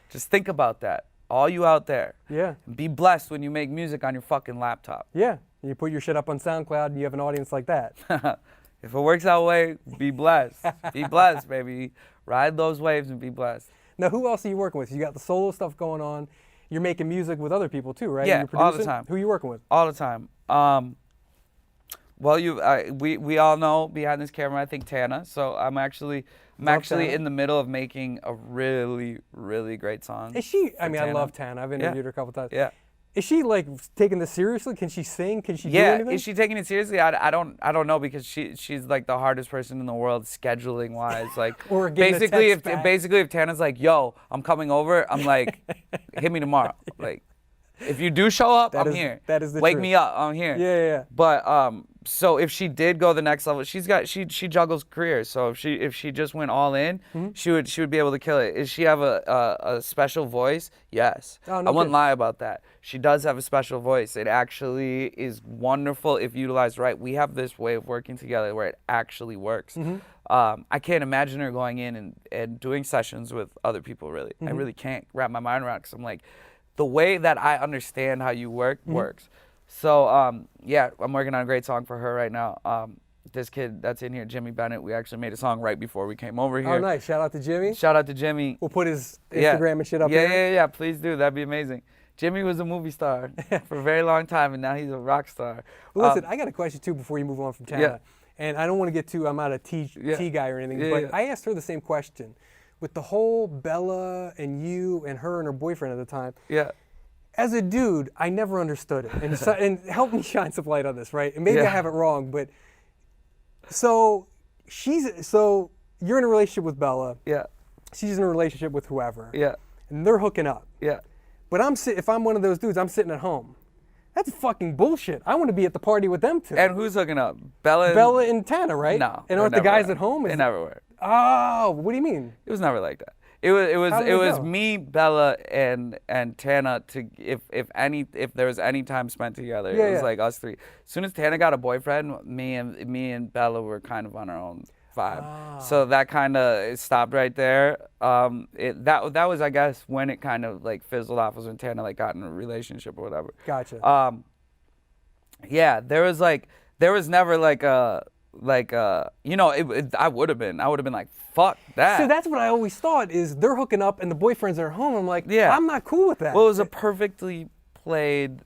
Just think about that. All you out there. Yeah. Be blessed when you make music on your fucking laptop. Yeah. You put your shit up on SoundCloud and you have an audience like that. If it works that way, be blessed. Be blessed, baby. Ride those waves and be blessed. Now, who else are you working with? You got the solo stuff going on. You're making music with other people too, right? Yeah, You're producing? all the time. Who are you working with? All the time. Well, we all know behind this camera, I think Tana. So I'm actually Tana. in the middle of making a really, really great song. Is she? I mean, Tana. I love Tana. I've interviewed her a couple times. Yeah. Is she like taking this seriously? Can she sing? Can she do Yeah. anything? Is she taking it seriously? I don't know, because she's like the hardest person in the world scheduling wise. Like Or getting a basically text back. if Tana's like, yo, I'm coming over, I'm like, hit me tomorrow. Like, if you do show up, I'm here. That is the Wake truth. me up, I'm here. Yeah. But so if she did go the next level, she juggles careers. So if she just went all in, she would be able to kill it. Does she have a special voice? Yes. Oh, no I wouldn't kidding. lie about that. She does have a special voice. It actually is wonderful if utilized right. We have this way of working together where it actually works. I can't imagine her going in and doing sessions with other people, really. I really can't wrap my mind around it, because I'm like, the way that I understand how you work works. So, yeah, I'm working on a great song for her right now. This kid that's in here, Jimmy Bennett, we actually made a song right before we came over here. Oh, nice. Shout out to Jimmy. Shout out to Jimmy. We'll put his Instagram and shit up yeah, here. Yeah, please do. That'd be amazing. Jimmy was a movie star for a very long time, and now he's a rock star. Well, listen, I got a question, too, before you move on from Tana. Yeah. And I don't want to get too, I'm not a tea guy or anything, but I asked her the same question. With the whole Bella and you and her and her boyfriend at the time, as a dude, I never understood it. And, and help me shine some light on this, right? And maybe I have it wrong, but so you're in a relationship with Bella. Yeah. She's in a relationship with whoever. Yeah. And they're hooking up. Yeah. But if I'm one of those dudes, I'm sitting at home. That's fucking bullshit. I want to be at the party with them too. And who's hooking up? Bella and Tana, right? No. And aren't the guys at home? They never were. Oh, what do you mean? It was never like that. It was me, Bella, and Tana. If there was any time spent together, it was like us three. As soon as Tana got a boyfriend, me and Bella were kind of on our own vibe. So that kind of stopped right there. That was, I guess, when it kind of like fizzled off, was when Tana like got in a relationship or whatever. Gotcha. Yeah, there was never like a I would have been like, fuck that. So that's what I always thought, is they're hooking up and the boyfriends are at home. I'm like, yeah, I'm not cool with that. Well, it was a perfectly played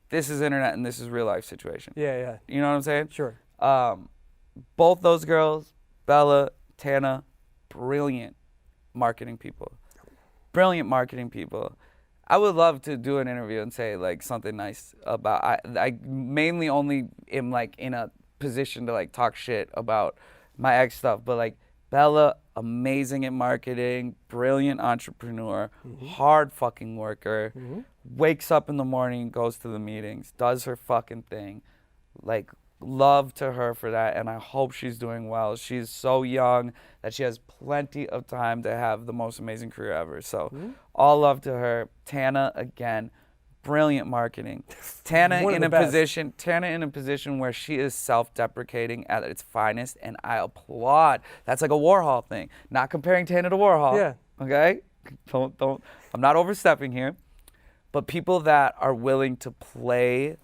this is internet and this is real life situation. Yeah. You know what I'm saying? Sure. Both those girls, Bella, Tana, brilliant marketing people. I would love to do an interview and say like something nice about. I mainly only am like in a position to like talk shit about my ex stuff, but like Bella, amazing at marketing, brilliant entrepreneur, hard fucking worker, wakes up in the morning, goes to the meetings, does her fucking thing, like. Love to her for that, and I hope she's doing well. She's so young that she has plenty of time to have the most amazing career ever. So all love to her. Tana, again, brilliant marketing. Tana One of in the a best. position, Tana in a position where she is self-deprecating at its finest, and I applaud. That's like a Warhol thing. Not comparing Tana to Warhol. Yeah. Okay. Don't. I'm not overstepping here, but people that are willing to play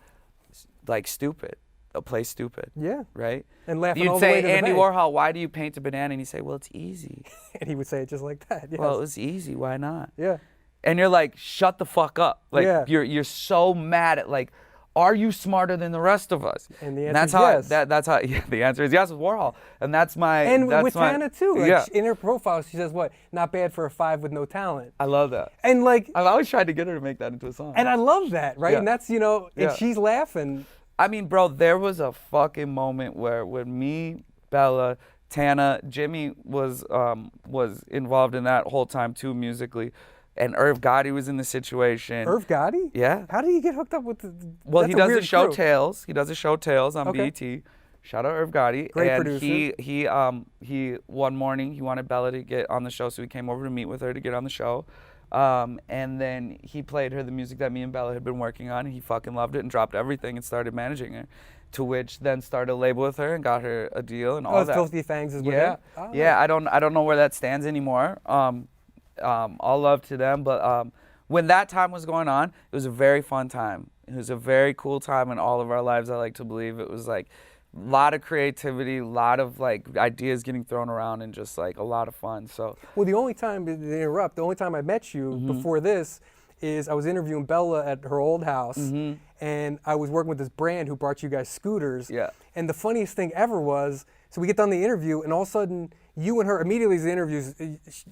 like stupid. They'll play stupid. Yeah. Right? And laughing You'd all the way say, to the Andy bank. Warhol, why do you paint a banana? And he'd say, well, it's easy. And he would say it just like that. Yes. Well, it's easy. Why not? Yeah. And you're like, shut the fuck up. Like, Yeah. you're so mad at, like, are you smarter than the rest of us? And the answer that's is how yes. that's how the answer is yes with Warhol. And that's my And that's with my, Tana too. Like yeah. in her profile, she says what? Not bad for a 5 with no talent. I love that. And like, I've always tried to get her to make that into a song. and I love that, right? Yeah. And that's, you know, and Yeah. she's laughing. I mean, bro, there was a fucking moment where when me, Bella, Tana, Jimmy was involved in that whole time too musically, and Irv Gotti was in the situation. Irv Gotti? Yeah. How do you get hooked up with the? Well, that's he a does the weird show crew. Tales. He does the show Tales on Okay. BET. Shout out Irv Gotti. Great and producer. he one morning he wanted Bella to get on the show, so he came over to meet with her to get on the show. And then he played her the music that me and Bella had been working on. He fucking loved it and dropped everything and started managing her. To which then started a label with her and got her a deal and all Oh, that. Filthy Fangs is with Yeah, him? Oh, yeah. I don't know where that stands anymore. All love to them, but when that time was going on, it was a very fun time. It was a very cool time in all of our lives. I like to believe it was like a lot of creativity, a lot of like ideas getting thrown around, and just like a lot of fun. So Well, the only time, to interrupt, the only time I met you Mm-hmm. before this is I was interviewing Bella at her old house, and I was working with this brand who brought you guys scooters. Yeah. And the funniest thing ever was, so we get done the interview, and all of a sudden, you and her, immediately as the interviews,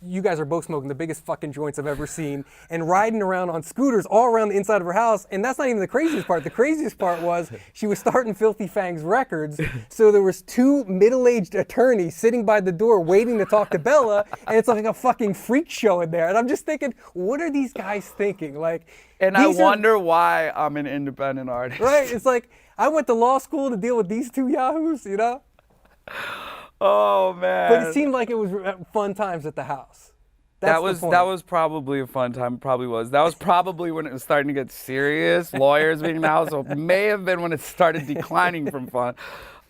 you guys are both smoking the biggest fucking joints I've ever seen, and riding around on scooters all around the inside of her house. And that's not even the craziest part. The craziest part was she was starting Filthy Fangs Records, so there was 2 middle-aged attorneys sitting by the door waiting to talk to Bella, and it's like a fucking freak show in there. And I'm just thinking, what are these guys thinking? Like, and I these are- wonder why I'm an independent artist. right? It's like I went to law school to deal with these 2 yahoos, you know? Oh man. But it seemed like it was fun times at the house. That's That the was point. that was probably a fun time. Probably was. That was probably when it was starting to get serious. Lawyers being in the house. So it may have been when it started declining from fun.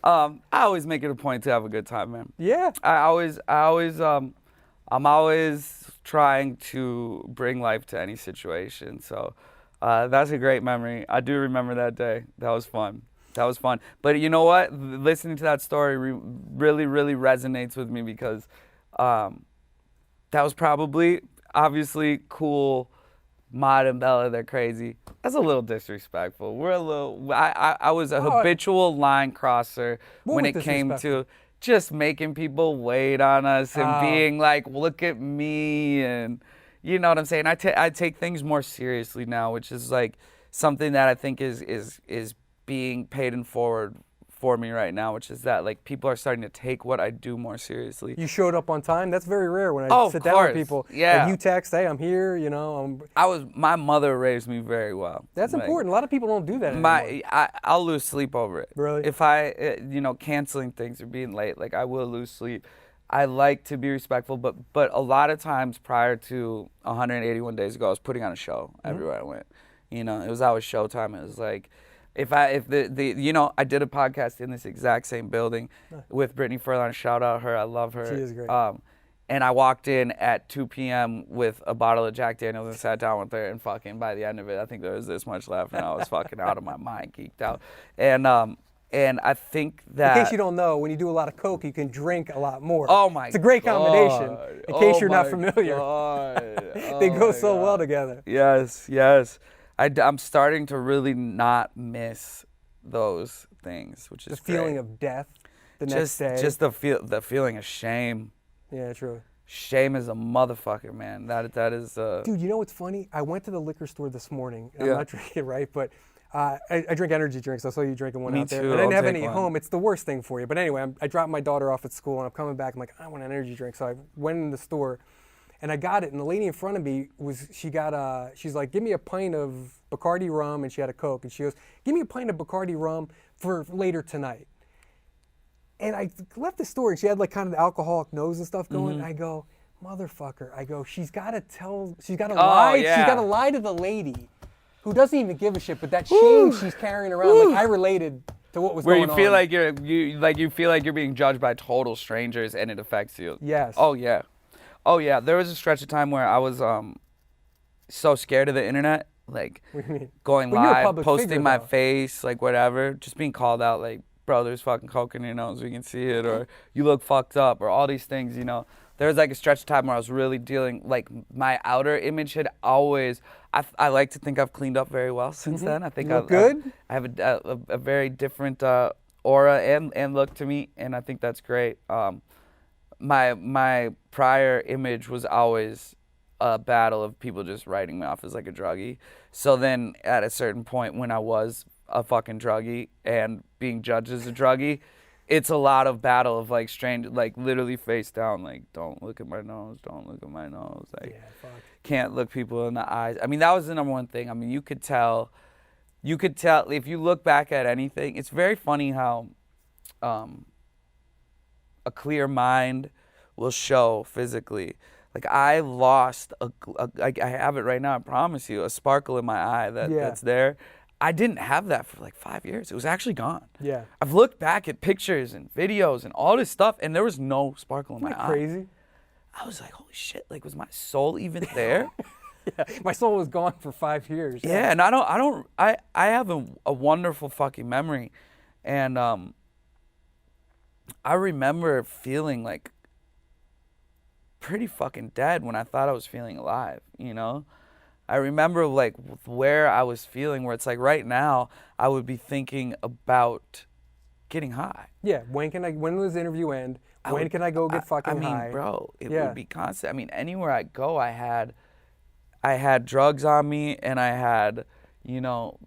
I always make it a point to have a good time, man. Yeah. I'm always trying to bring life to any situation. So that's a great memory. I do remember that day. That was fun. But you know what? Listening to that story really, really resonates with me because that was probably, obviously, cool. Mod and Bella, they're crazy. That's a little disrespectful. I was a habitual line crosser when was it came to disrespectful? just making people wait on us and being like, look at me, and you know what I'm saying? I take things more seriously now, which is like something that I think is being paid in forward for me right now, which is that like people are starting to take what I do more seriously. You showed up on time. That's very rare when I sit down with people. Yeah. Like you text, hey, I'm here, you know. My mother raised me very well. That's Like, important. A lot of people don't do that anymore. I'll lose sleep over it. Really? If I, canceling things or being late, like I will lose sleep. I like to be respectful, but a lot of times prior to 181 days ago, I was putting on a show everywhere I went. You know, it was always showtime. It was like, I did a podcast in this exact same building with Brittany Furlan. Shout out her. I love her. She is great. And I walked in at 2 p.m. with a bottle of Jack Daniels and sat down with her, and fucking by the end of it, I think there was this much left, and I was fucking out of my mind, geeked out. And I think that... In case you don't know, when you do a lot of coke, you can drink a lot more. Oh my God. It's a great combination. In case you're not familiar. They Oh go my so God. well together. Yes. I'm starting to really not miss those things, which is The feeling great. of death the next day. Just the feeling of shame. Yeah, true. Shame is a motherfucker, man. That is. Dude, you know what's funny? I went to the liquor store this morning. I'm Yeah. not drinking, right? But I drink energy drinks. I saw you drinking one Me out there. too. And I didn't I'll have take any at one. home. It's the worst thing for you. But anyway, I dropped my daughter off at school, and I'm coming back. I'm like, I want an energy drink. So I went in the store, and I got it. And the lady in front of me she's like, give me a pint of Bacardi rum, and she had a Coke. And she goes, give me a pint of Bacardi rum for later tonight. And I left the store, and she had like kind of the alcoholic nose and stuff going. Mm-hmm. I go, motherfucker. I go, she's got to lie. yeah. She's got to lie to the lady who doesn't even give a shit, but that shame she's carrying around, like I related to what was Where going you feel on. like you feel like you're being judged by total strangers and it affects you. Yes. Oh yeah. Oh yeah. There was a stretch of time where I was so scared of the internet, like What do you mean? going Well, you're a live, public posting figure, my though. face, like whatever, just being called out like, bro, there's fucking coke in your nose, we can see it, or you look fucked up, or all these things, you know. There was like a stretch of time where I was really dealing, like my outer image had always, I like to think I've cleaned up very well since then. I think You look good? I have a very different aura and look to me, and I think that's great. My prior image was always a battle of people just writing me off as like a druggie. So then at a certain point when I was a fucking druggie and being judged as a druggie, it's a lot of battle of like strange, like literally face down, like don't look at my nose, don't look at my nose, like can't look people in the eyes. I mean, that was the number one thing. I mean, you could tell if you look back at anything. It's very funny how a clear mind will show physically. Like I lost I have it right now, I promise you, a sparkle in my eye that's there. I didn't have that for like 5 years. It was actually gone. Yeah. I've looked back at pictures and videos and all this stuff, and there was no sparkle in my eye. Crazy. I was like, holy shit, like was my soul even there? Yeah. My soul was gone for 5 years. Yeah, and I have a wonderful fucking memory. And I remember feeling like pretty fucking dead when I thought I was feeling alive, you know? I remember like where I was feeling, where it's like right now I would be thinking about getting high. Yeah. When will this interview end? When can I go get fucking high? I mean, bro, it would be constant. I mean, anywhere I go, I had drugs on me, and I had, you know,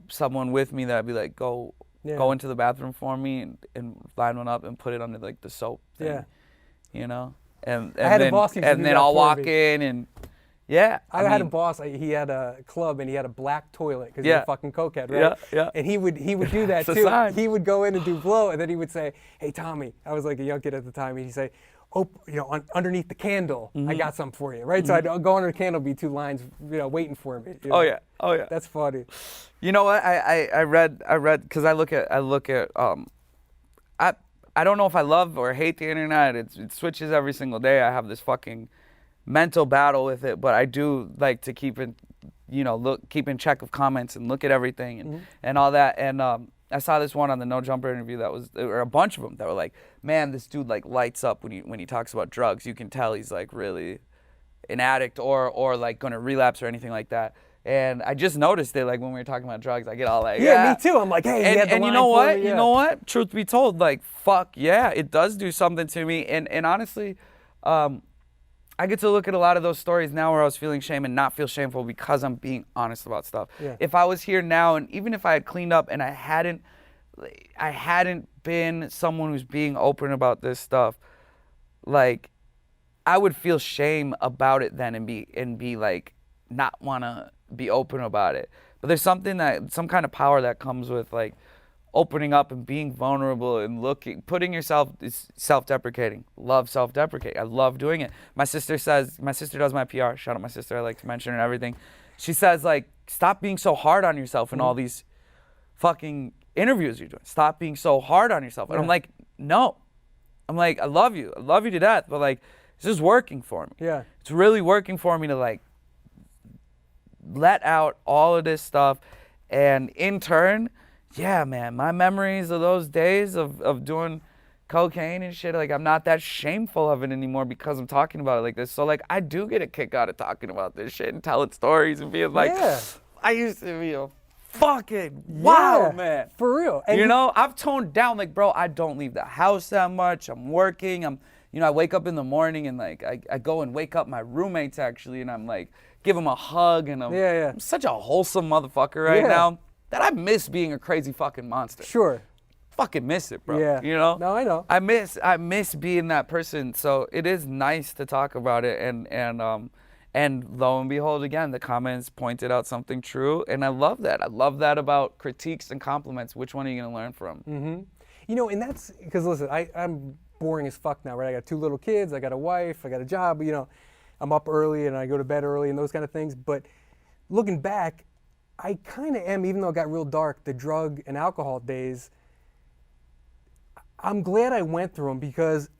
someone with me that I'd be like, go into the bathroom for me and line one up and put it under like the soap thing. Yeah. You know, and I had a boss who used to do then that I'll for walk me. in and I had a mean, boss. He had a club and he had a black toilet because he Yeah. was a fucking cokehead, right? Yeah. And he would do that It's a too. sign. He would go in and do blow, and then he would say, "Hey Tommy," I was like a young kid at the time, and he'd say, "Oh, you know, underneath the candle, I got something for you," right? So I'd go under the candle, be 2 lines, you know, waiting for me. You know? Oh yeah. That's funny. You know what? I read because I look at I don't know if I love or hate the internet. It switches every single day. I have this fucking mental battle with it, but I do like to keep in check of comments and look at everything and all that. And I saw this one on the No Jumper interview there were a bunch of them that were like, man, this dude like lights up when he talks about drugs. You can tell he's like really an addict or like going to relapse or anything like that. And I just noticed it, like when we were talking about drugs, I get all like, Yeah, me too. I'm like, hey, he had the and you line know for what? me, You know what? Truth be told, like, fuck yeah, it does do something to me. And honestly, I get to look at a lot of those stories now where I was feeling shame and not feel shameful because I'm being honest about stuff. Yeah. If I was here now, and even if I had cleaned up and I hadn't been someone who's being open about this stuff, like, I would feel shame about it then and be like, not want to be open about it. But there's some kind of power that comes with like opening up and being vulnerable and putting yourself, is self-deprecating. Love self-deprecating. I love doing it. My sister does my PR. Shout out my sister. I like to mention her and everything. She says like, stop being so hard on yourself in all these fucking interviews you're doing. Stop being so hard on yourself. And I'm like, no. I'm like, I love you to death. But like, this is working for me. Yeah. It's really working for me to like let out all of this stuff, and in turn, yeah, man, my memories of those days of doing cocaine and shit, like I'm not that shameful of it anymore because I'm talking about it like this. So like I do get a kick out of talking about this shit and telling stories and being like, I used to be a fucking wild man. For real. And you know, I've toned down, like, bro, I don't leave the house that much. I'm working. I wake up in the morning and like I go and wake up my roommates actually, and I'm like, give them a hug, and I'm such a wholesome motherfucker right now that I miss being a crazy fucking monster. Sure. Fucking miss it, bro. Yeah. You know? No, I know. I miss being that person. So it is nice to talk about it, and lo and behold, again, the comments pointed out something true, and I love that. I love that about critiques and compliments. Which one are you gonna learn from? Mm-hmm. You know, and that's because listen, I'm boring as fuck now, right? I got 2 little kids, I got a wife, I got a job, you know. I'm up early and I go to bed early and those kind of things. But looking back, I kind of am, even though it got real dark, the drug and alcohol days, I'm glad I went through them because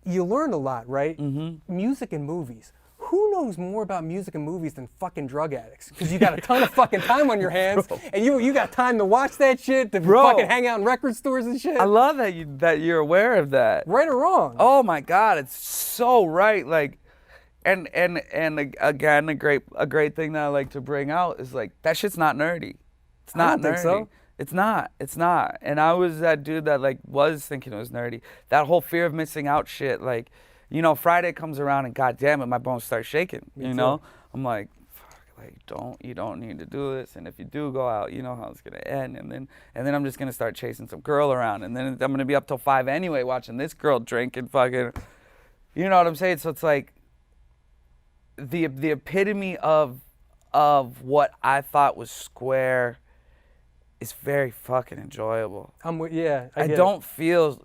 you learn a lot, right? Mm-hmm. Music and movies. Who knows more about music and movies than fucking drug addicts? Because you got a ton of fucking time on your hands, and you got time to watch that shit, to fucking hang out in record stores and shit. I love that you're aware of that. Right or wrong? Oh my God, it's so right. Like, and again, a great thing that I like to bring out is like that shit's not nerdy. It's not nerdy. Think so. It's not. And I was that dude that like was thinking it was nerdy. That whole fear of missing out shit, like, you know, Friday comes around and God damn it, my bones start shaking. You know? I'm like, fuck, like you don't need to do this. And if you do go out, you know how it's gonna end. And then I'm just gonna start chasing some girl around. And then I'm gonna be up till 5 anyway watching this girl drink and fucking, you know what I'm saying? So it's like the epitome of what I thought was square is very fucking enjoyable. I don't feel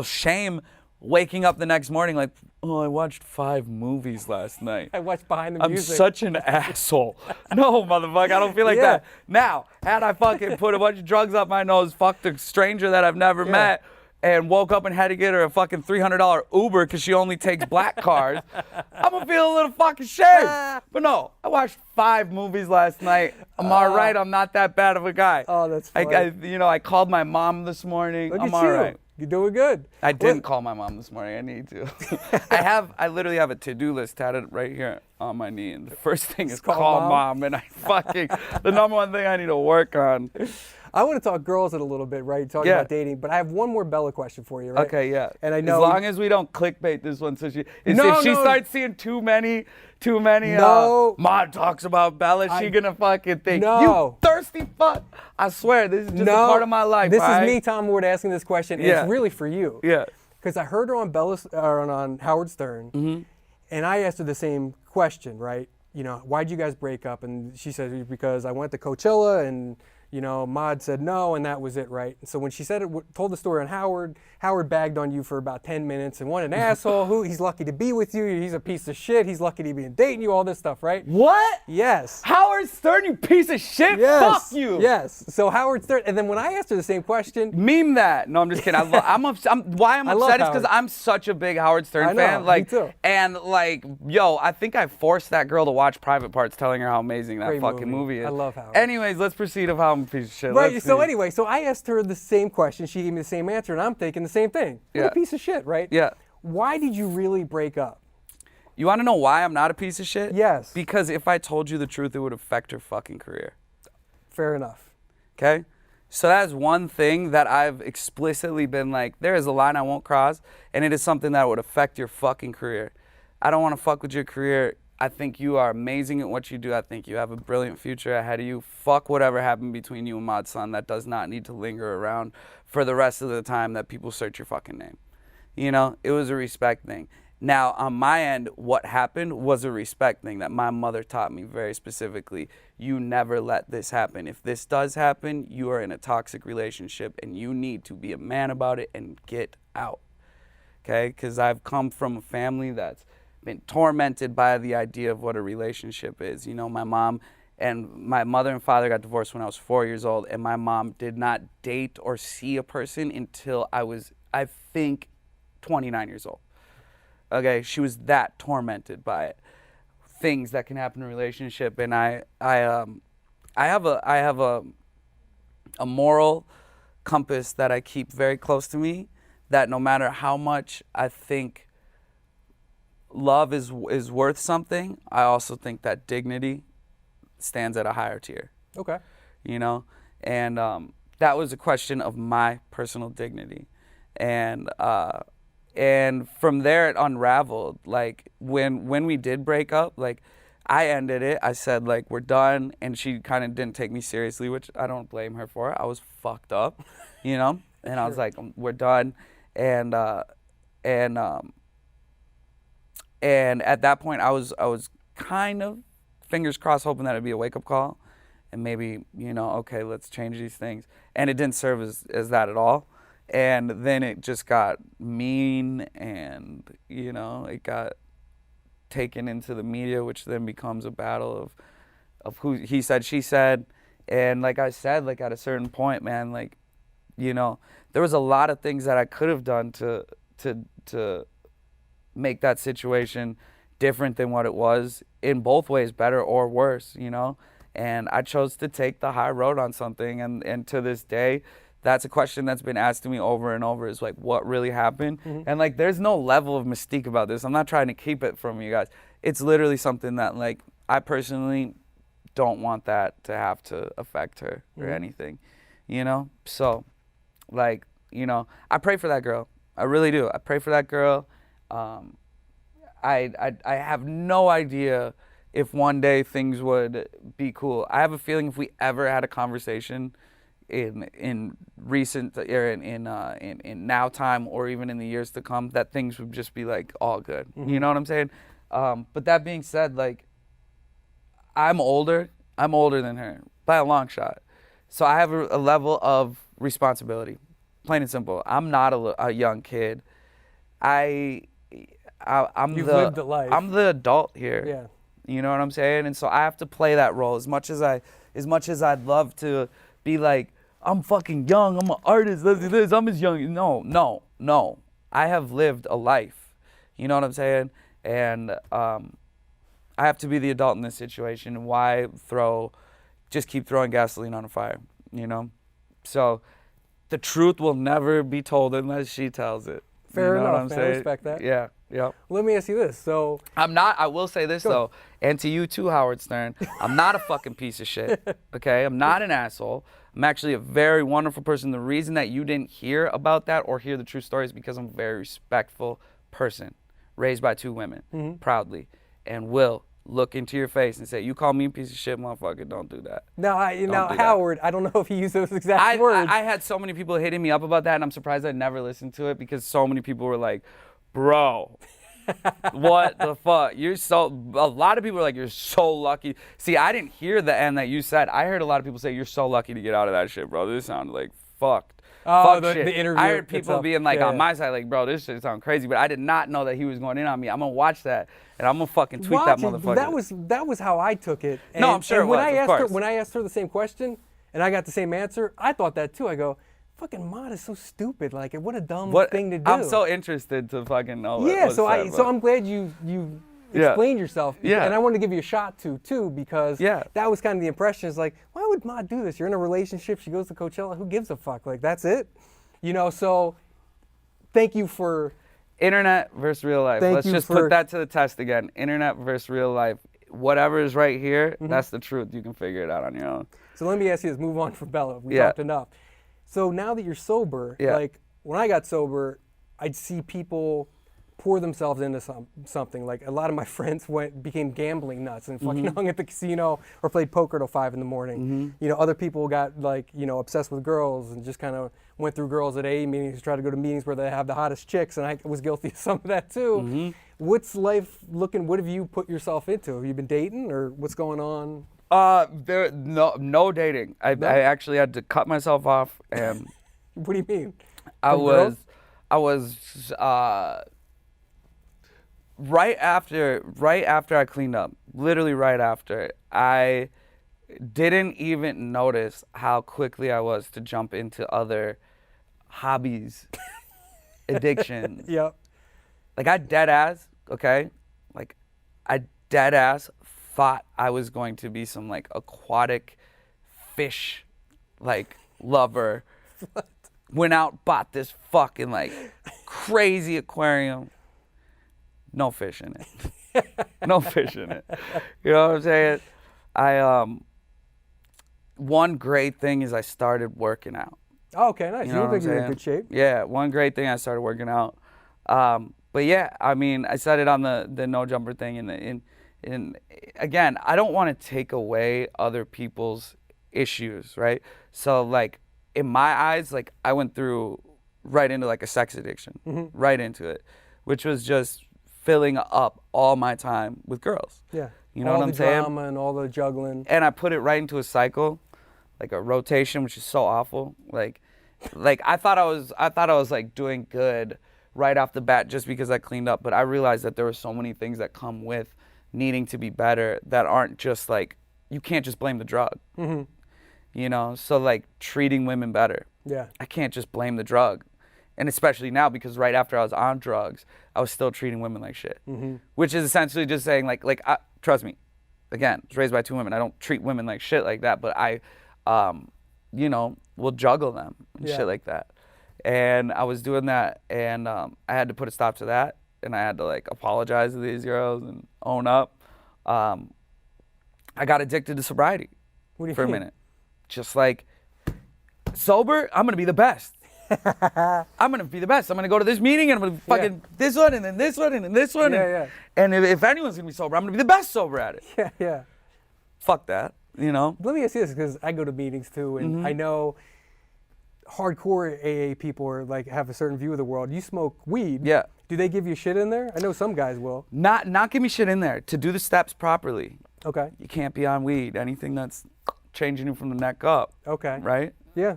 shame waking up the next morning like, oh, I watched 5 movies last night. I watched Behind the Music. I'm such an asshole. No, motherfucker, I don't feel like that. Now, had I fucking put a bunch of drugs up my nose, fucked a stranger that I've never met, and woke up and had to get her a fucking $300 Uber because she only takes black cars, I'm gonna feel a little fucking shame. But no, I watched 5 movies last night. I'm all right. I'm not that bad of a guy. Oh, that's funny. I called my mom this morning. Look I'm at all you. right. You're doing good. I didn't call my mom this morning. I need to. I literally have a to-do list tatted right here on my knee, and the first thing is call mom, and the number one thing I need to work on. I want to talk girls in a little bit, right? Talking about dating, but I have one more Bella question for you, right? Okay, yeah. And I know as long as we don't clickbait this one, so if she starts seeing too many Mod talks about Bella, she gonna fucking think, you thirsty fuck. I swear, this is just a part of my life. This is me, Tom Ward, asking this question, and it's really for you. Yeah. Because I heard her on Howard Stern, and I asked her the same question, right? You know, why'd you guys break up? And she said, because I went to Coachella and, you know, Mod said no, and that was it, right? And so when she said told the story on Howard bagged on you for about 10 minutes and what an asshole, he's lucky to be with you, he's a piece of shit, he's lucky to be dating you, all this stuff, right? What? Yes. Howard Stern, you piece of shit? Yes. Fuck you. Yes. So Howard Stern, and then when I asked her the same question. Meme that. No, I'm just kidding. Why I'm upset is because I'm such a big Howard Stern fan. Like, me too. And like, yo, I think I forced that girl to watch Private Parts telling her how amazing that fucking movie is. I love Howard. Anyways, let's proceed of how I'm a piece of shit. Right, so anyway, so I asked her the same question. She gave me the same answer, and I'm thinking the same thing. What a piece of shit, right? Yeah. Why did you really break up? You want to know why I'm not a piece of shit? Yes. Because if I told you the truth, it would affect her fucking career. Fair enough. Okay? So that's one thing that I've explicitly been like, there is a line I won't cross, and it is something that would affect your fucking career. I don't want to fuck with your career. I think you are amazing at what you do. I think you have a brilliant future ahead of you. Fuck whatever happened between you and Mod Son. That does not need to linger around for the rest of the time that people search your fucking name. You know, it was a respect thing. Now, on my end, what happened was a respect thing that my mother taught me very specifically. You never let this happen. If this does happen, you are in a toxic relationship and you need to be a man about it and get out. Okay? Because I've come from a family that's been tormented by the idea of what a relationship is. You know, my mom and my mother and father got divorced when I was 4 years old, and my mom did not date or see a person until I was, I think, 29 years old. Okay, she was that tormented by it. Things that can happen in a relationship, and I have a moral compass that I keep very close to me, that no matter how much I think love is worth something, I also think that dignity stands at a higher tier. Okay. You know, and that was a question of my personal dignity, and from there it unraveled. Like when we did break up, like I ended it. I said like we're done, and she kind of didn't take me seriously, which I don't blame her for. I was fucked up, you know, and I was like we're done, and at that point I was kind of fingers crossed hoping that it'd be a wake up call, and maybe, you know, okay, let's change these things, and it didn't serve as that at all. And then it just got mean, and, you know, it got taken into the media, which then becomes a battle who he said, she said. And like I said, like at a certain point, man, like, you know, there was a lot of things that I could have done to make that situation different than what it was, in both ways, better or worse, you know? And I chose to take the high road on something. And to this day, that's a question that's been asked to me over and over, is like, what really happened? And like, there's no level of mystique about this. I'm not trying to keep it from you guys. It's literally something that, like, I personally don't want that to have to affect her or anything, you know? So, like, you know, I pray for that girl. I really do. I pray for that girl. I have no idea if one day things would be cool. I have a feeling if we ever had a conversation in recent or in now time, or even in the years to come, that things would just be like all good. You know what I'm saying? But that being said, like, I'm older than her by a long shot, so I have a level of responsibility, plain and simple. I'm not a young kid. You've lived a life. I'm the adult here. Yeah. You know what I'm saying? And so I have to play that role as much as I'd love to be like, I'm fucking young, I'm an artist, let's do this, I'm as young. No. I have lived a life. You know what I'm saying? And I have to be the adult in this situation. Why just keep throwing gasoline on a fire, you know? So the truth will never be told unless she tells it. Fair you know enough, what I'm man. saying? I respect that. Yeah. Let me ask you this. So I will say this though, and to you too, Howard Stern, I'm not a fucking piece of shit, okay? I'm not an asshole. I'm actually a very wonderful person. The reason that you didn't hear about that or hear the true story is because I'm a very respectful person, raised by 2 women, proudly, and will look into your face and say, you call me a piece of shit, motherfucker, don't do that. now, Howard, I don't know if he used those exact words. I had so many people hitting me up about that, and I'm surprised I never listened to it, because so many people were like, bro, what the fuck? A lot of people are like, you're so lucky. See, I didn't hear the end that you said. I heard a lot of people say, you're so lucky to get out of that shit, bro. This sounded like fucked. Oh, Fuck shit. the interview. I heard people being like yeah. on my side, like, bro, this shit sounds crazy, but I did not know that he was going in on me. I'm gonna watch that, and I'm gonna fucking tweet that motherfucker. That was how I took it. And, No, I'm sure and it when was, I of asked course. when I asked her the same question, and I got the same answer, I thought that too. I go, fucking Mod is so stupid. Like, what a dumb thing to do. I'm so interested to fucking know. Yeah, what's so said, I'm glad you explained yourself. Yeah. And I wanted to give you a shot too, because that was kind of the impression. Is like, why would Mod do this? You're in a relationship. She goes to Coachella. Who gives a fuck? Like, that's it. You know. So, thank you for internet versus real life. Let's just put that to the test again. Internet versus real life. Whatever is right here, that's the truth. You can figure it out on your own. So let me ask you this. Move on from Bella. We talked enough. So now that you're sober, like when I got sober, I'd see people pour themselves into something. Like a lot of my friends became gambling nuts and fucking hung at the casino or played poker till 5 a.m. You know, other people got like, you know, obsessed with girls and just kind of went through girls at AA meetings, tried to go to meetings where they have the hottest chicks, and I was guilty of some of that too. What's life looking? What have you put yourself into? Have you been dating, or what's going on? No dating. I actually had to cut myself off, and what do you mean? I was right after I cleaned up, literally right after, I didn't even notice how quickly I was to jump into other hobbies, addictions. Yep. Like I dead ass thought I was going to be some like aquatic fish like lover. What? Went out, bought this fucking like crazy aquarium. No fish in it. No fish in it. You know what I'm saying? One great thing is I started working out. Oh, okay, nice. You know You look like you're in good shape. Yeah, one great thing I started working out. But yeah, I mean, I said it on the no jumper thing, and again, I don't want to take away other people's issues, right? So like in my eyes, like I went through right into like a sex addiction, right into it, which was just filling up all my time with girls. Yeah. You know all what I'm the saying? drama and all the juggling. And I put it right into a cycle, like a rotation, which is so awful. Like I thought I was like doing good right off the bat just because I cleaned up, but I realized that there were so many things that come with needing to be better that aren't just like you can't just blame the drug. Mm-hmm. You know, so like treating women better. Yeah. I can't just blame the drug. And especially now, because right after I was on drugs, I was still treating women like shit. Mm-hmm. Which is essentially just saying trust me, again, I was raised by 2 women. I don't treat women like shit like that, but I, you know, will juggle them and shit like that. And I was doing that, and I had to put a stop to that, and I had to like apologize to these girls and own up. I got addicted to sobriety for a minute. Just like, sober, I'm gonna be the best. I'm gonna be the best. I'm gonna go to this meeting and I'm gonna fucking this one and then this one and then this one. And if anyone's gonna be sober, I'm gonna be the best sober at it. Yeah, yeah. Fuck that, you know? Let me ask you this, because I go to meetings too, and I know hardcore AA people are like have a certain view of the world. You smoke weed. Yeah. Do they give you shit in there? I know some guys will. Not give me shit in there. To do the steps properly, Okay. you can't be on weed. Anything that's changing you from the neck up. Okay. Right? Yeah.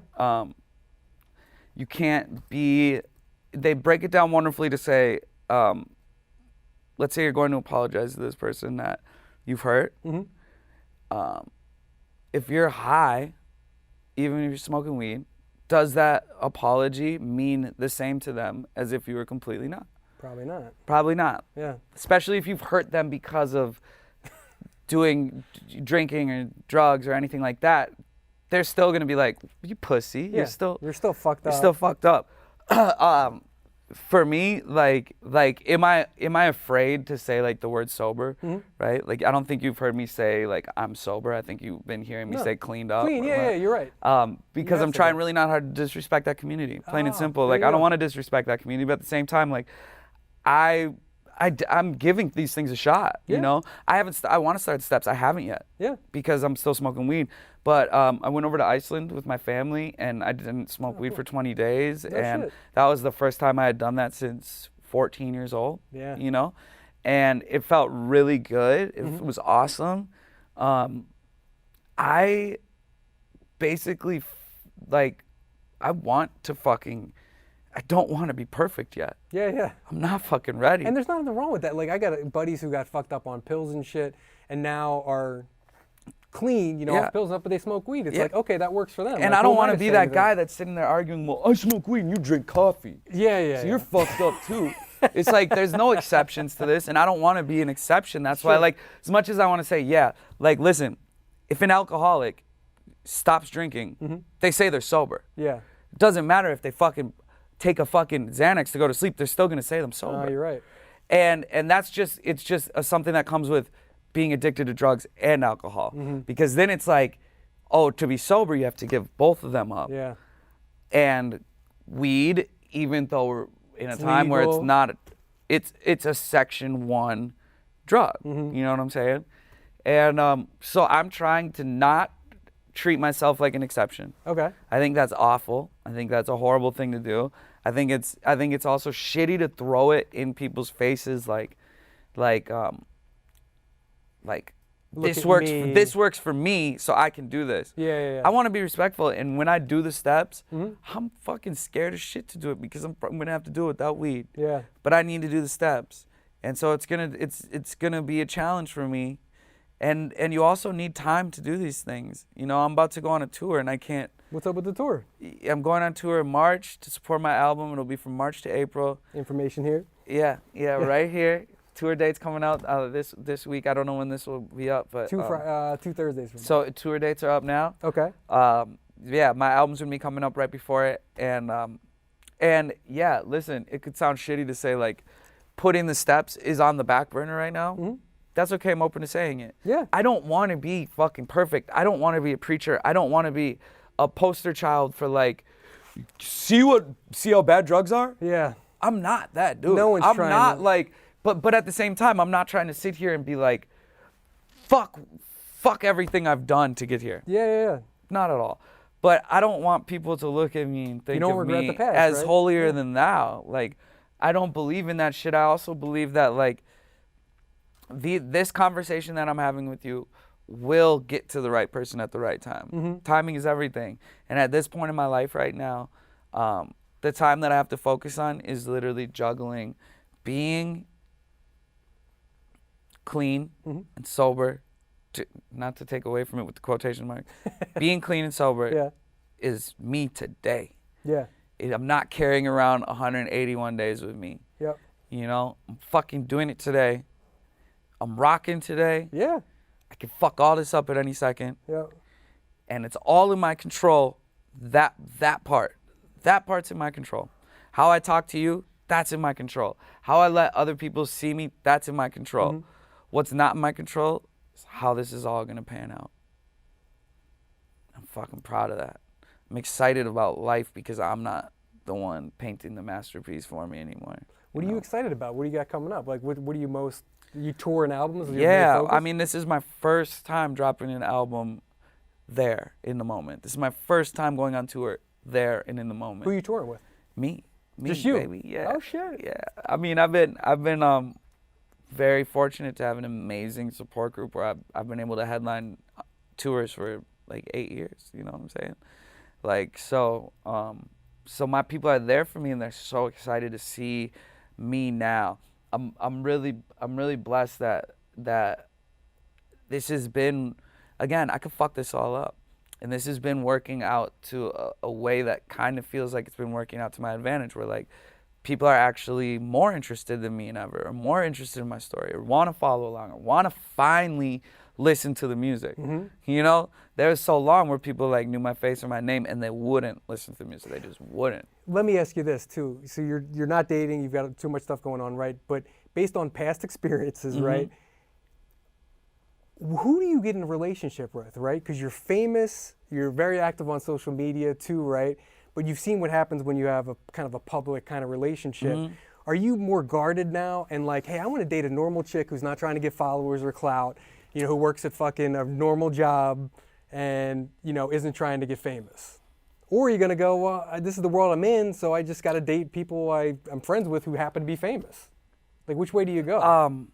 You can't be, they break it down wonderfully to say, let's say you're going to apologize to this person that you've hurt. Mm-hmm. If you're high, even if you're smoking weed, does that apology mean the same to them as if you were completely not? Probably not. Probably not. Yeah. Especially if you've hurt them because of drinking or drugs or anything like that. They're still gonna be like, you pussy. Yeah. You're still fucked up. You're still fucked up. For me, like, am I afraid to say like the word sober, right? Like, I don't think you've heard me say like I'm sober. I think you've been hearing me say cleaned up. Clean, yeah, you're right. Because I'm trying really not hard to disrespect that community, plain and simple. Like, I don't want to disrespect that community, but at the same time, like, I'm giving these things a shot. You know, I want to start the steps. I haven't yet. Yeah. Because I'm still smoking weed. But I went over to Iceland with my family, and I didn't smoke weed for 20 days. And that was the first time I had done that since 14 years old. Yeah. You know? And it felt really good. It was awesome. I basically, like, I don't want to be perfect yet. Yeah, yeah. I'm not fucking ready. And there's nothing wrong with that. Like, I got buddies who got fucked up on pills and shit, and now are clean, you know, off pills, but they smoke weed. It's like, okay, that works for them. And like, I don't want to be that guy that's sitting there arguing, well, I smoke weed and you drink coffee. Yeah, yeah. So you're fucked up too. It's like, there's no exceptions to this, and I don't want to be an exception. That's why, like, as much as I want to say, like, listen, if an alcoholic stops drinking, they say they're sober. Yeah. It doesn't matter if they fucking take a fucking Xanax to go to sleep, they're still going to say them sober. Oh, you're right. And it's just something that comes with being addicted to drugs and alcohol. Because then it's like, oh, to be sober, you have to give both of them up. Yeah. And weed, even though we're in a time where it's not, it's a Section 1 drug. You know what I'm saying? And so I'm trying to not treat myself like an exception. Okay. I think that's awful. I think that's a horrible thing to do. I think it's also shitty to throw it in people's faces like this works for me, so I can do this. Yeah. I want to be respectful, and when I do the steps, I'm fucking scared as shit to do it because I'm gonna have to do it without weed. Yeah. But I need to do the steps, and so it's gonna be a challenge for me, and you also need time to do these things. You know, I'm about to go on a tour, and I can't. What's up with the tour? I'm going on tour in March to support my album. It'll be from March to April. Information here. Yeah, right here. Tour dates coming out this week. I don't know when this will be up, but 2 Thursdays from now. So tour dates are up now. Okay. Yeah, my album's gonna be coming up right before it, and yeah, listen, it could sound shitty to say like, putting the steps is on the back burner right now. That's okay. I'm open to saying it. Yeah. I don't want to be fucking perfect. I don't want to be a preacher. I don't want to be a poster child for like, see how bad drugs are. Yeah. I'm not that dude. No one's I'm trying not to. like. But at the same time, I'm not trying to sit here and be like, fuck everything I've done to get here. Yeah. Not at all. But I don't want people to look at me and think of me as holier than thou. Like, I don't believe in that shit. I also believe that like this conversation that I'm having with you will get to the right person at the right time. Timing is everything. And at this point in my life right now, the time that I have to focus on is literally juggling being clean and sober not to take away from it with the quotation mark, being clean and sober is me today. Yeah. I'm not carrying around 181 days with me. Yep. You know, I'm fucking doing it today. I'm rocking today. Yeah. I can fuck all this up at any second. Yep. And it's all in my control. That part's in my control. How I talk to you, that's in my control. How I let other people see me, that's in my control. Mm-hmm. What's not in my control is how this is all gonna pan out. I'm fucking proud of that. I'm excited about life because I'm not the one painting the masterpiece for me anymore. What are you excited about? What do you got coming up? Like, what are you most? You touring albums? Yeah, I mean, this is my first time dropping an album there in the moment. This is my first time going on tour there and in the moment. Who are you touring with? Me, just you, baby. Yeah. Oh shit. Yeah. I mean, I've been very fortunate to have an amazing support group where I've been able to headline tours for like 8 years. You know what I'm saying? Like, so my people are there for me, and they're so excited to see me now. I'm really blessed that this has been, again, I could fuck this all up, and this has been working out to a way that kind of feels like it's been working out to my advantage, where like people are actually more interested than me than ever, or more interested in my story, or want to follow along, or want to finally listen to the music. Mm-hmm. You know, there was so long where people like knew my face or my name and they wouldn't listen to the music. They just wouldn't. Let me ask you this too. So you're not dating, you've got too much stuff going on, right? But based on past experiences, Mm-hmm. right? Who do you get in a relationship with, right? Because you're famous, you're very active on social media too, right? But you've seen what happens when you have a kind of a public kind of relationship. Mm-hmm. Are you more guarded now and like, hey, I want to date a normal chick who's not trying to get followers or clout, you know, who works at fucking a normal job and, you know, isn't trying to get famous? Or are you going to go, well, this is the world I'm in, so I just got to date people I'm friends with who happen to be famous? Like, which way do you go?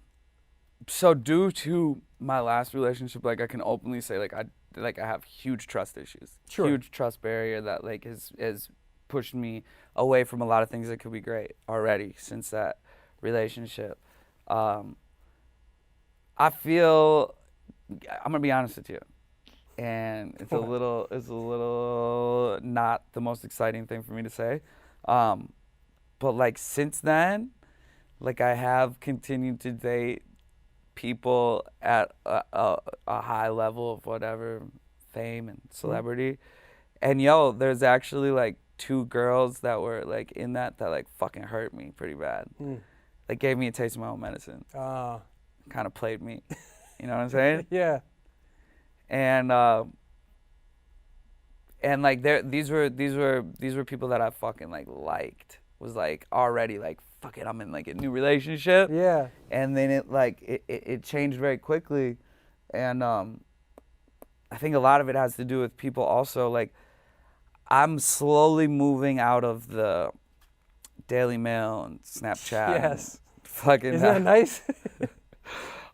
So due to my last relationship, like I can openly say, like I have huge trust issues, Sure. Huge trust barrier that like has pushed me away from a lot of things that could be great already since that relationship. I feel, I'm gonna be honest with you, and it's a little not the most exciting thing for me to say, but like since then, like I have continued to date people at a high level of whatever fame and celebrity, and there's actually like 2 girls that were like in that like fucking hurt me pretty bad. Like gave me a taste of my own medicine. Kind of played me. You know what I'm saying? Yeah. And like these were people that I fucking like liked. Was like already like fuck it, I'm in like a new relationship. Yeah. And then it changed very quickly, and I think a lot of it has to do with people also. Like I'm slowly moving out of the Daily Mail and Snapchat. Yes. And fucking. Isn't that nice?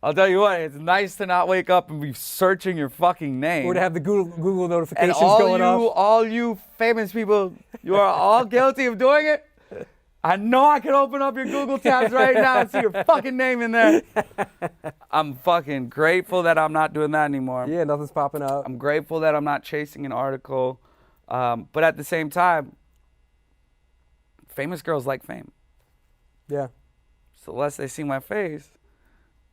I'll tell you what, it's nice to not wake up and be searching your fucking name. Or to have the Google notifications and going off. all you famous people, you are all guilty of doing it. I know I can open up your Google tabs right now and see your fucking name in there. I'm fucking grateful that I'm not doing that anymore. Yeah, nothing's popping up. I'm grateful that I'm not chasing an article. But at the same time, famous girls like fame. Yeah. So the less they see my face,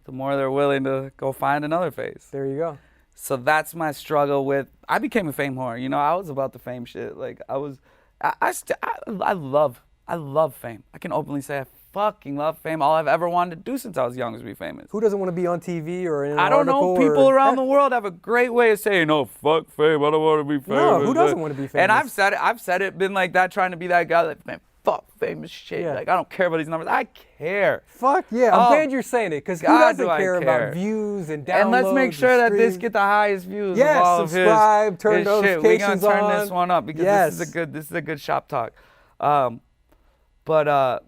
the more they're willing to go find another face. There you go. So that's my struggle with, I became a fame whore. You know, I was about the fame shit. Like I love fame. I can openly say I fucking love fame. All I've ever wanted to do since I was young was be famous. Who doesn't want to be on TV or in an I don't know. article People around the world have a great way of saying, "No, fuck fame. I don't want to be famous." No, who doesn't want to be famous? And I've said it, been like that, trying to be that guy. Like, man, fuck famous shit. Yeah. Like I don't care about these numbers. I care. Fuck yeah! I'm glad you're saying it, because who God, doesn't do I care care about views and downloads? And let's make sure that this streams? get the highest views. Yes, of all subscribe, of turn his shit. notifications We gonna turn on. this one up because Yes. this is a good shop talk. But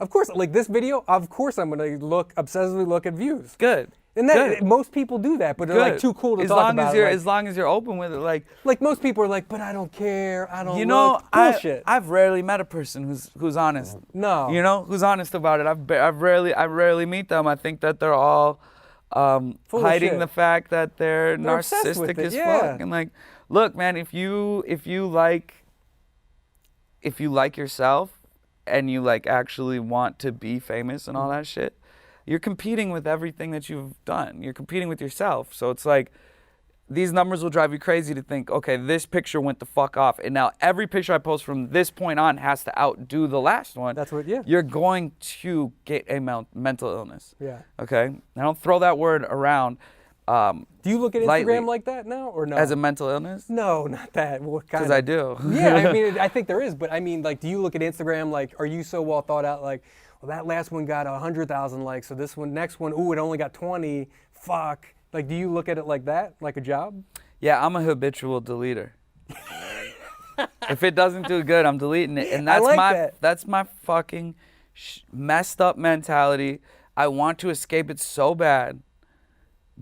Of course, like this video, of course I'm gonna obsessively look at views. good. And that Good. most people do that, but they're like Good. too cool to as talk long about. as you're it. as long as you're open with it, Like most people are like, but I don't care. I don't. you know, look. Bullshit. I've rarely met a person who's honest. No. You know, who's honest about it. I rarely meet them. I think that they're all hiding shit. the fact that they're obsessed with narcissistic it, as yeah. fuck. And like, look, man, if you like yourself and you like actually want to be famous and all that shit, you're competing with everything that you've done. You're competing with yourself. So it's like, these numbers will drive you crazy to think, okay, this picture went the fuck off, and now every picture I post from this point on has to outdo the last one. That's what, yeah. You're going to get a mental illness. Yeah. Okay? I don't throw that word around. Do you look at Instagram lightly. like that now, or no? As a mental illness? No, not that. What kind? Because I do. Yeah, I mean, I think there is, but I mean, like, do you look at Instagram like, are you so well thought out? Like, well, that last one got 100,000 likes, so this one, next one, ooh, it only got 20. Fuck. Like, do you look at it like that, like a job? Yeah, I'm a habitual deleter. If it doesn't do good, I'm deleting it, and that's that's my fucking messed up mentality. I want to escape it so bad,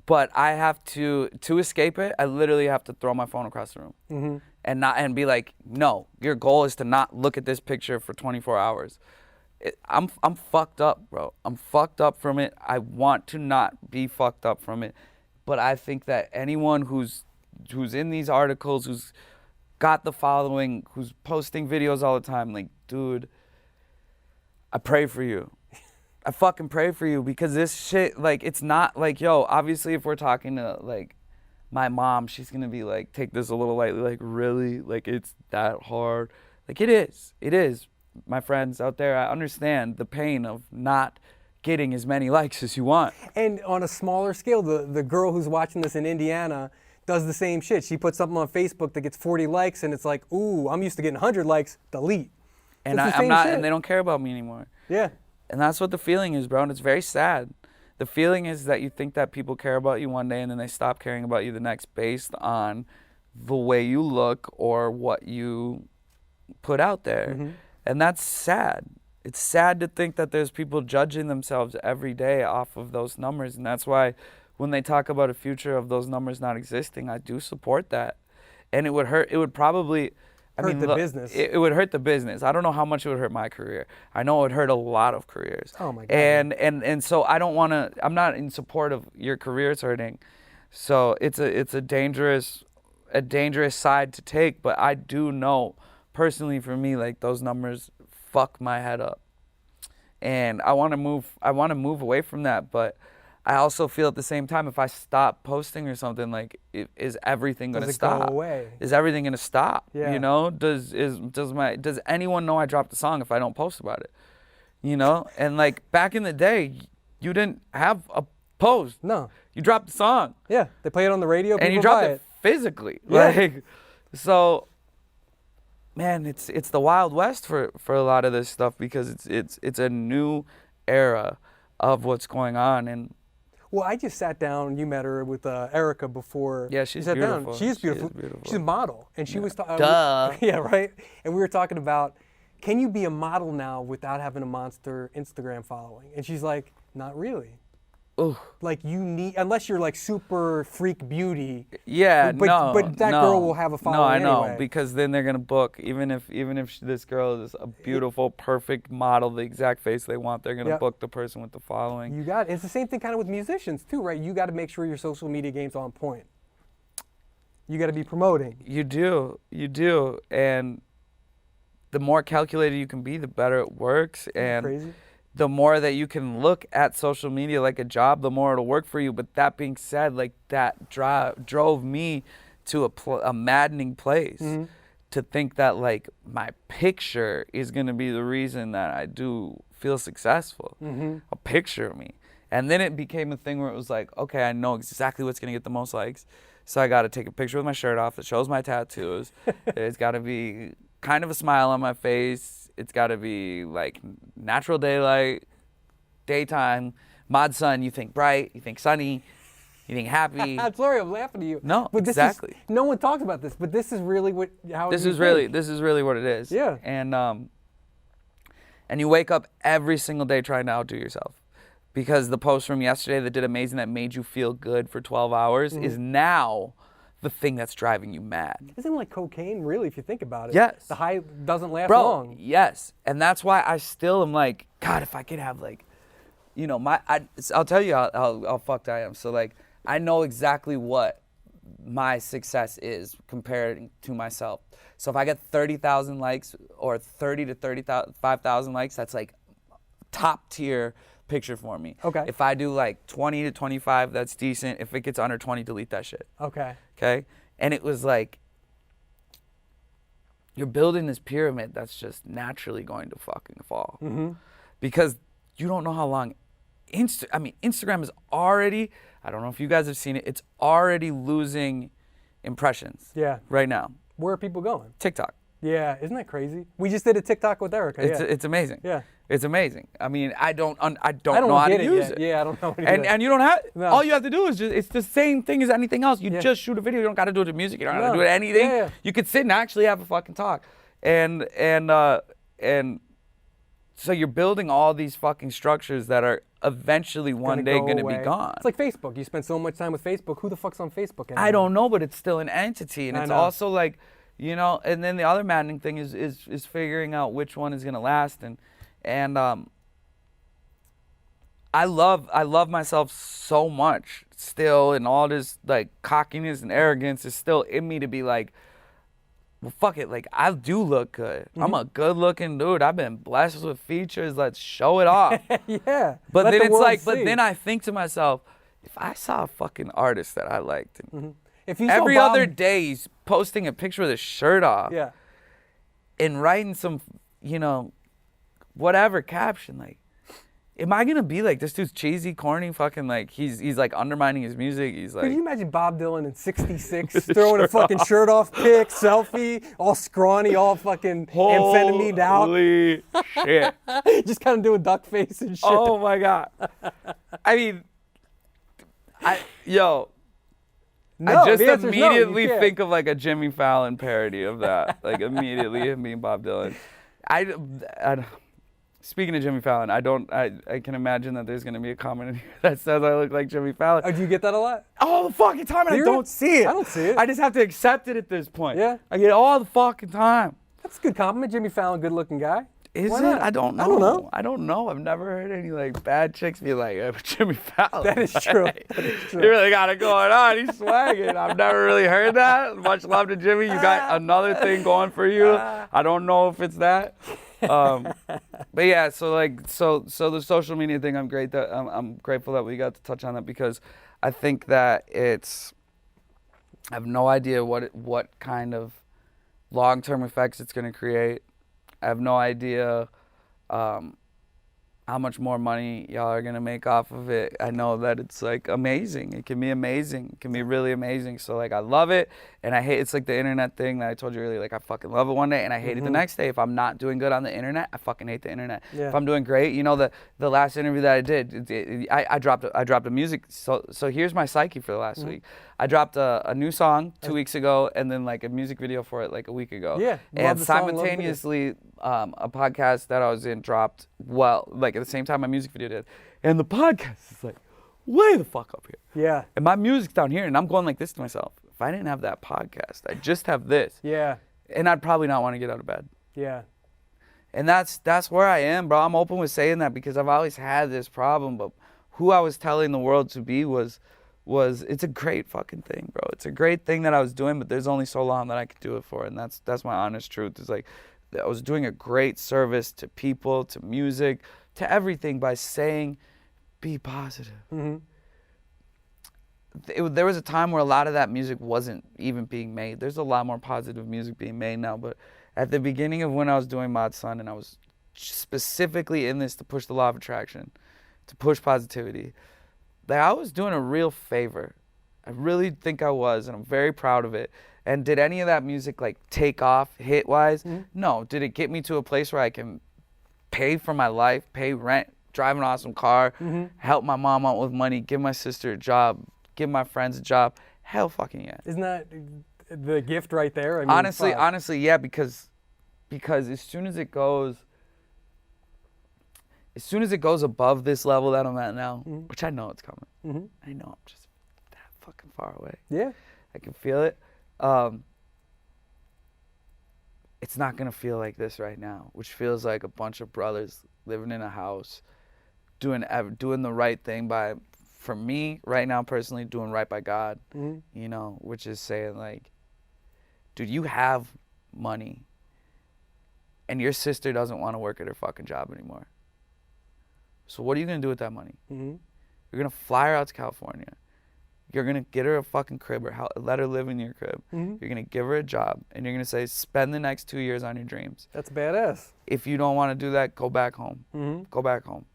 but I have to escape it. I literally have to throw my phone across the room and be like, no, your goal is to not look at this picture for 24 hours. I'm fucked up, bro. I'm fucked up from it. I want to not be fucked up from it. But I think that anyone who's in these articles, who's got the following, who's posting videos all the time, like, dude, I pray for you. I fucking pray for you, because this shit, like, it's not like, yo, obviously if we're talking to, like, my mom, she's gonna be like, take this a little lightly, like, really? Like, it's that hard? Like, it is. My friends out there, I understand the pain of not getting as many likes as you want. And on a smaller scale, the girl who's watching this in Indiana does the same shit. She puts something on Facebook that gets 40 likes, and it's like, ooh, I'm used to getting 100 likes, delete. And I'm not, and they don't care about me anymore. Yeah. And that's what the feeling is, bro, and it's very sad. The feeling is that you think that people care about you one day, and then they stop caring about you the next based on the way you look or what you put out there. And that's sad. It's sad to think that there's people judging themselves every day off of those numbers. And that's why when they talk about a future of those numbers not existing, I do support that. And it would hurt. It would probably hurt the business. It would hurt the business. I don't know how much it would hurt my career. I know it would hurt a lot of careers. Oh my God. And so I don't want to, I'm not in support of your careers hurting. So it's a dangerous side to take, but I do know personally for me, like, those numbers fuck my head up, and I want to move away from that. But I also feel at the same time, if I stop posting or something, like, is everything going to stop? Go away? Is everything going to stop? Yeah. You know, does anyone know I dropped a song if I don't post about it? You know, and like back in the day, you didn't have a post. No. You dropped a song. Yeah, they play it on the radio. And you dropped it physically. Yeah. Like, so. Man, it's the Wild West for a lot of this stuff, because it's a new era of what's going on. And well, I just sat down. You met her with Erica before. Yeah, she's sat beautiful. Down. She is beautiful. She's a model, and she was talking. Duh. Yeah, right. And we were talking about, can you be a model now without having a monster Instagram following? And she's like, not really. Ooh. Like, you need, unless you're like super freak beauty. Yeah, but that girl will have a following. No, I know, anyway. because then they're gonna book. Even if this girl is a beautiful, perfect model, the exact face they want, they're gonna book the person with the following. You got it. It's the same thing kind of with musicians too, right? You got to make sure your social media game's on point. You got to be promoting. You do, and the more calculated you can be, the better it works. And crazy. The more that you can look at social media like a job, the more it'll work for you. But that being said, like, that drove me to a maddening place to think that, like, my picture is going to be the reason that I do feel successful. A picture of me. And then it became a thing where it was like, okay, I know exactly what's going to get the most likes. So I got to take a picture with my shirt off that shows my tattoos. There's got to be kind of a smile on my face. It's got to be like natural daylight, daytime, mod sun. You think bright, you think sunny, you think happy. I'm sorry, I'm laughing at you. No, but exactly. No one talks about this, but this is really how. This is really what it is. Yeah. And you wake up every single day trying to outdo yourself, because the post from yesterday that did amazing, that made you feel good for 12 hours, is now the thing that's driving you mad. Isn't it like cocaine, really, if you think about it? Yes. The high doesn't last Bro, long. Yes. And that's why I still am like, God, if I could have like you know, I'll tell you how fucked I am. So like, I know exactly what my success is compared to myself. So if I get 30,000 likes or 30 to 35,000 likes, that's like top tier picture for me. Okay. If I do like 20 to 25, that's decent. If it gets under 20, delete that shit. Okay. Okay. And it was like, you're building this pyramid that's just naturally going to fucking fall. Mm-hmm. Because you don't know how long Instagram is already, I don't know if you guys have seen it, it's already losing impressions. Yeah. Right now. Where are people going? TikTok. Yeah, isn't that crazy? We just did a TikTok with Erica. It's amazing. Yeah. It's amazing. I mean, I don't know how get to it use yet. it. Yeah, I don't know how to do it. And you don't have, No. all you have to do is it's the same thing as anything else. You just shoot a video. You don't got to do it to music. You don't got to do it to anything. Yeah. You could sit and actually have a fucking talk. And so you're building all these fucking structures that are eventually one day going to be gone. It's like Facebook. You spend so much time with Facebook. Who the fuck's on Facebook anymore? I don't know, but it's still an entity. And it's also like, you know, and then the other maddening thing is figuring out which one is going to last. And I love myself so much still, and all this like cockiness and arrogance is still in me to be like, well, fuck it. Like, I do look good. I'm a good looking dude. I've been blessed with features. Let's show it off. Yeah. But Let then the it's world like, see. but then I think to myself, if I saw a fucking artist that I liked, and If you saw every Bob- other day he's posting a picture with his shirt off, Yeah. and writing some, you know, whatever caption, like, am I gonna be like, this dude's cheesy, corny, fucking like he's like undermining his music? He's like, Could you imagine Bob Dylan in '66 throwing a fucking shirt off pic, selfie, all scrawny, all fucking amphetamine out, holy shit! just kind of doing duck face and shit. Oh my god! I mean, No, I just the answer is no, you immediately can't. think of like a Jimmy Fallon parody of that. Like immediately him being Bob Dylan. Speaking of Jimmy Fallon, I can imagine that there's gonna be a comment in here that says I look like Jimmy Fallon. Oh, do you get that a lot? All the fucking time, and I Hear don't it? see it. I don't see it. I just have to accept it at this point. Yeah. I get it all the fucking time. That's a good compliment. Jimmy Fallon, good looking guy. Is Why it? not? I don't know. I don't know. I don't know. I've never heard any like bad chicks be like, Jimmy Fallon. That is true. That is true. You really got it going on. He's swagging. I've never really heard that. Much love to Jimmy. You got another thing going for you. I don't know if it's that. But yeah, so the social media thing, I'm grateful that we got to touch on that, because I think that I have no idea what kind of long-term effects it's going to create. I have no idea how much more money y'all are gonna make off of it. I know that it's like amazing. It can be amazing. It can be really amazing. So like I love it, and I hate. It's like the internet thing that I told you earlier. Like I fucking love it one day, and I hate it the next day. If I'm not doing good on the internet, I fucking hate the internet. Yeah. If I'm doing great, you know, the last interview that I did, I dropped a music. So here's my psyche for the last week. I dropped a new song 2 weeks ago, and then like a music video for it like a week ago. Yeah, and love the song, love the video. simultaneously, a podcast that I was in dropped, well, like at the same time my music video did. And the podcast is like way the fuck up here. Yeah. And my music's down here, and I'm going like this to myself. If I didn't have that podcast, I just have this. Yeah. And I'd probably not want to get out of bed. Yeah. And that's where I am, bro. I'm open with saying that because I've always had this problem, but who I was telling the world to be was it's a great fucking thing, bro. It's a great thing that I was doing, but there's only so long that I could do it for, and that's my honest truth. It's like I was doing a great service to people, to music, to everything by saying, be positive. Mm-hmm. There was a time where a lot of that music wasn't even being made. There's a lot more positive music being made now, but at the beginning of when I was doing Mod Sun, and I was specifically in this to push the law of attraction, to push positivity, that I was doing a real favor. I really think I was, and I'm very proud of it. And did any of that music like take off hit-wise? Mm-hmm. No. Did it get me to a place where I can pay for my life, pay rent, drive an awesome car, help my mom out with money, give my sister a job, give my friends a job? Hell fucking yeah. Isn't that the gift right there? I mean, honestly, yeah, because as soon as it goes above this level that I'm at now, which I know it's coming. I know I'm just that fucking far away. Yeah. I can feel it. It's not going to feel like this right now, which feels like a bunch of brothers living in a house, doing the right thing for me right now personally, doing right by God, you know, which is saying like, dude, you have money and your sister doesn't want to work at her fucking job anymore. So what are you going to do with that money? You're going to fly her out to California. You're going to get her a fucking crib or let her live in your crib. You're going to give her a job and you're going to say, spend the next 2 years on your dreams. That's badass. If you don't want to do that, go back home. Go back home.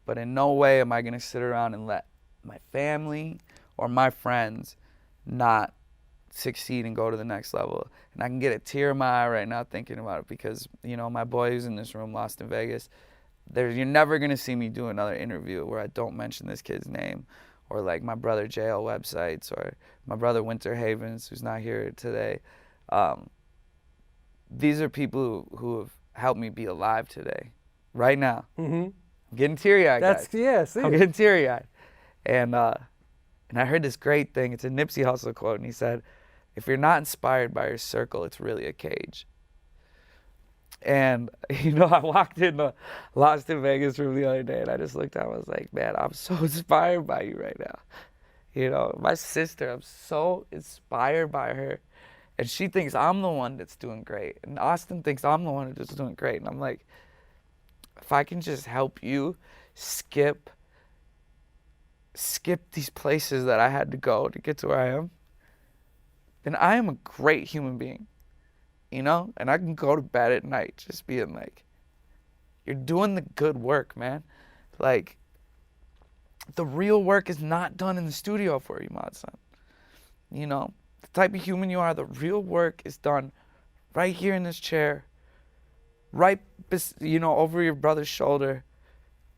But in no way am I going to sit around and let my family or my friends not succeed and go to the next level. And I can get a tear in my eye right now thinking about it because, you know, my boy who's in this room, lost in Vegas, you're never going to see me do another interview where I don't mention this kid's name, or like my brother JL websites, or my brother Winter Havens, who's not here today. These are people who have helped me be alive today, right now. I'm getting teary-eyed, guys. I'm getting teary-eyed. And I heard this great thing. It's a Nipsey Hussle quote, and he said, if you're not inspired by your circle, it's really a cage. And, you know, I walked in the Lost in Vegas room the other day, and I just looked at him, I was like, man, I'm so inspired by you right now. You know, my sister, I'm so inspired by her. And she thinks I'm the one that's doing great. And Austin thinks I'm the one that's doing great. And I'm like, if I can just help you skip these places that I had to go to get to where I am, then I am a great human being, you know? And I can go to bed at night just being like, you're doing the good work, man. Like, the real work is not done in the studio for you, Madsen. You know, the type of human you are, the real work is done right here in this chair, right, you know, over your brother's shoulder,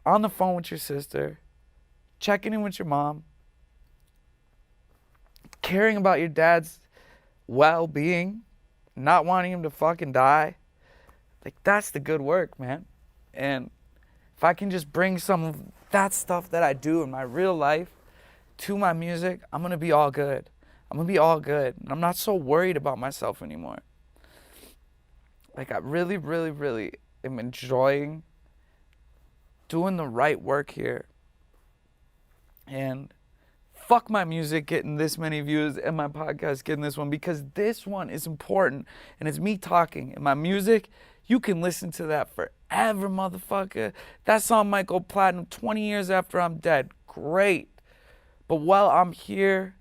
on the phone with your sister, checking in with your mom, caring about your dad's well-being, not wanting him to fucking die. Like, that's the good work, man. And if I can just bring some of that stuff that I do in my real life to my music, I'm going to be all good. I'm going to be all good. And I'm not so worried about myself anymore. Like, I really, really, really am enjoying doing the right work here. And fuck my music getting this many views and my podcast getting this one, because this one is important and it's me talking. And my music, you can listen to that forever, motherfucker. That song might go platinum 20 years after I'm dead. Great. But while I'm here,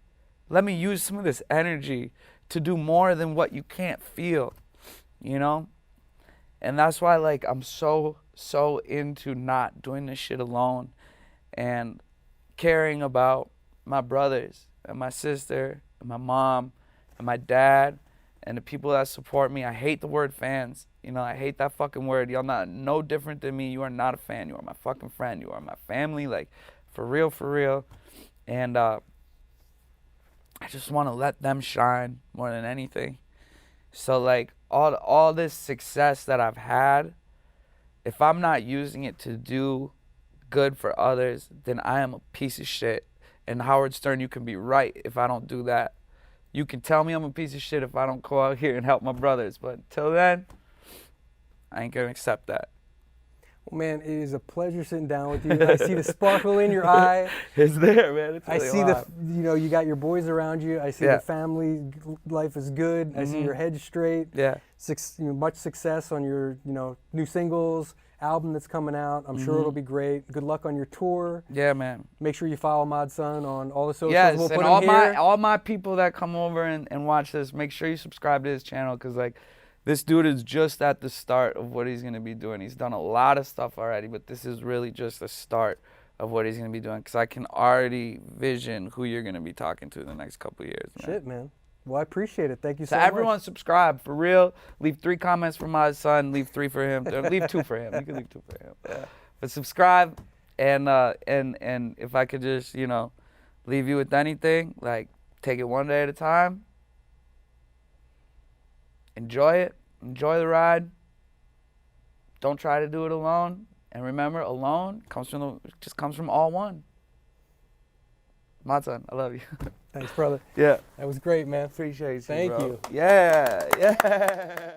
let me use some of this energy to do more than what you can't feel, you know? And that's why, like, I'm so into not doing this shit alone and caring about my brothers and my sister and my mom and my dad and the people that support me. I hate the word fans. You know, I hate that fucking word. Y'all not no different than me. You are not a fan. You are my fucking friend. You are my family. Like, for real, for real. And I just want to let them shine more than anything. So, like, all this success that I've had, if I'm not using it to do good for others, then I am a piece of shit. And Howard Stern, you can be right if I don't do that. You can tell me I'm a piece of shit if I don't go out here and help my brothers. But until then, I ain't going to accept that. Well, man, it is a pleasure sitting down with you. I see the sparkle in your eye. It's there, man. It's really I see you know, you got your boys around you. I see the family life is good. I see your head straight. Yeah. Much success on your, you know, new singles, album that's coming out. I'm sure it'll be great. Good luck on your tour. Yeah, man. Make sure you follow Madsen on all the socials. Yes, we'll put and them here. all my people that come over and watch this, make sure you subscribe to his channel, because, like, this dude is just at the start of what he's going to be doing. He's done a lot of stuff already, but this is really just the start of what he's going to be doing, because I can already vision who you're going to be talking to in the next couple of years, man. Shit, man. Well, I appreciate it. Thank you so much. So everyone subscribe, for real. Leave 3 comments for my son. Leave 3 for him. Or leave 2 for him. You can leave 2 for him. Yeah. But subscribe, and if I could just, you know, leave you with anything, like, take it one day at a time. Enjoy it. Enjoy the ride. Don't try to do it alone. And remember, alone just comes from all one. Madsen, I love you. Thanks, brother. Yeah. That was great, man. Appreciate you, Thank bro. you. Yeah.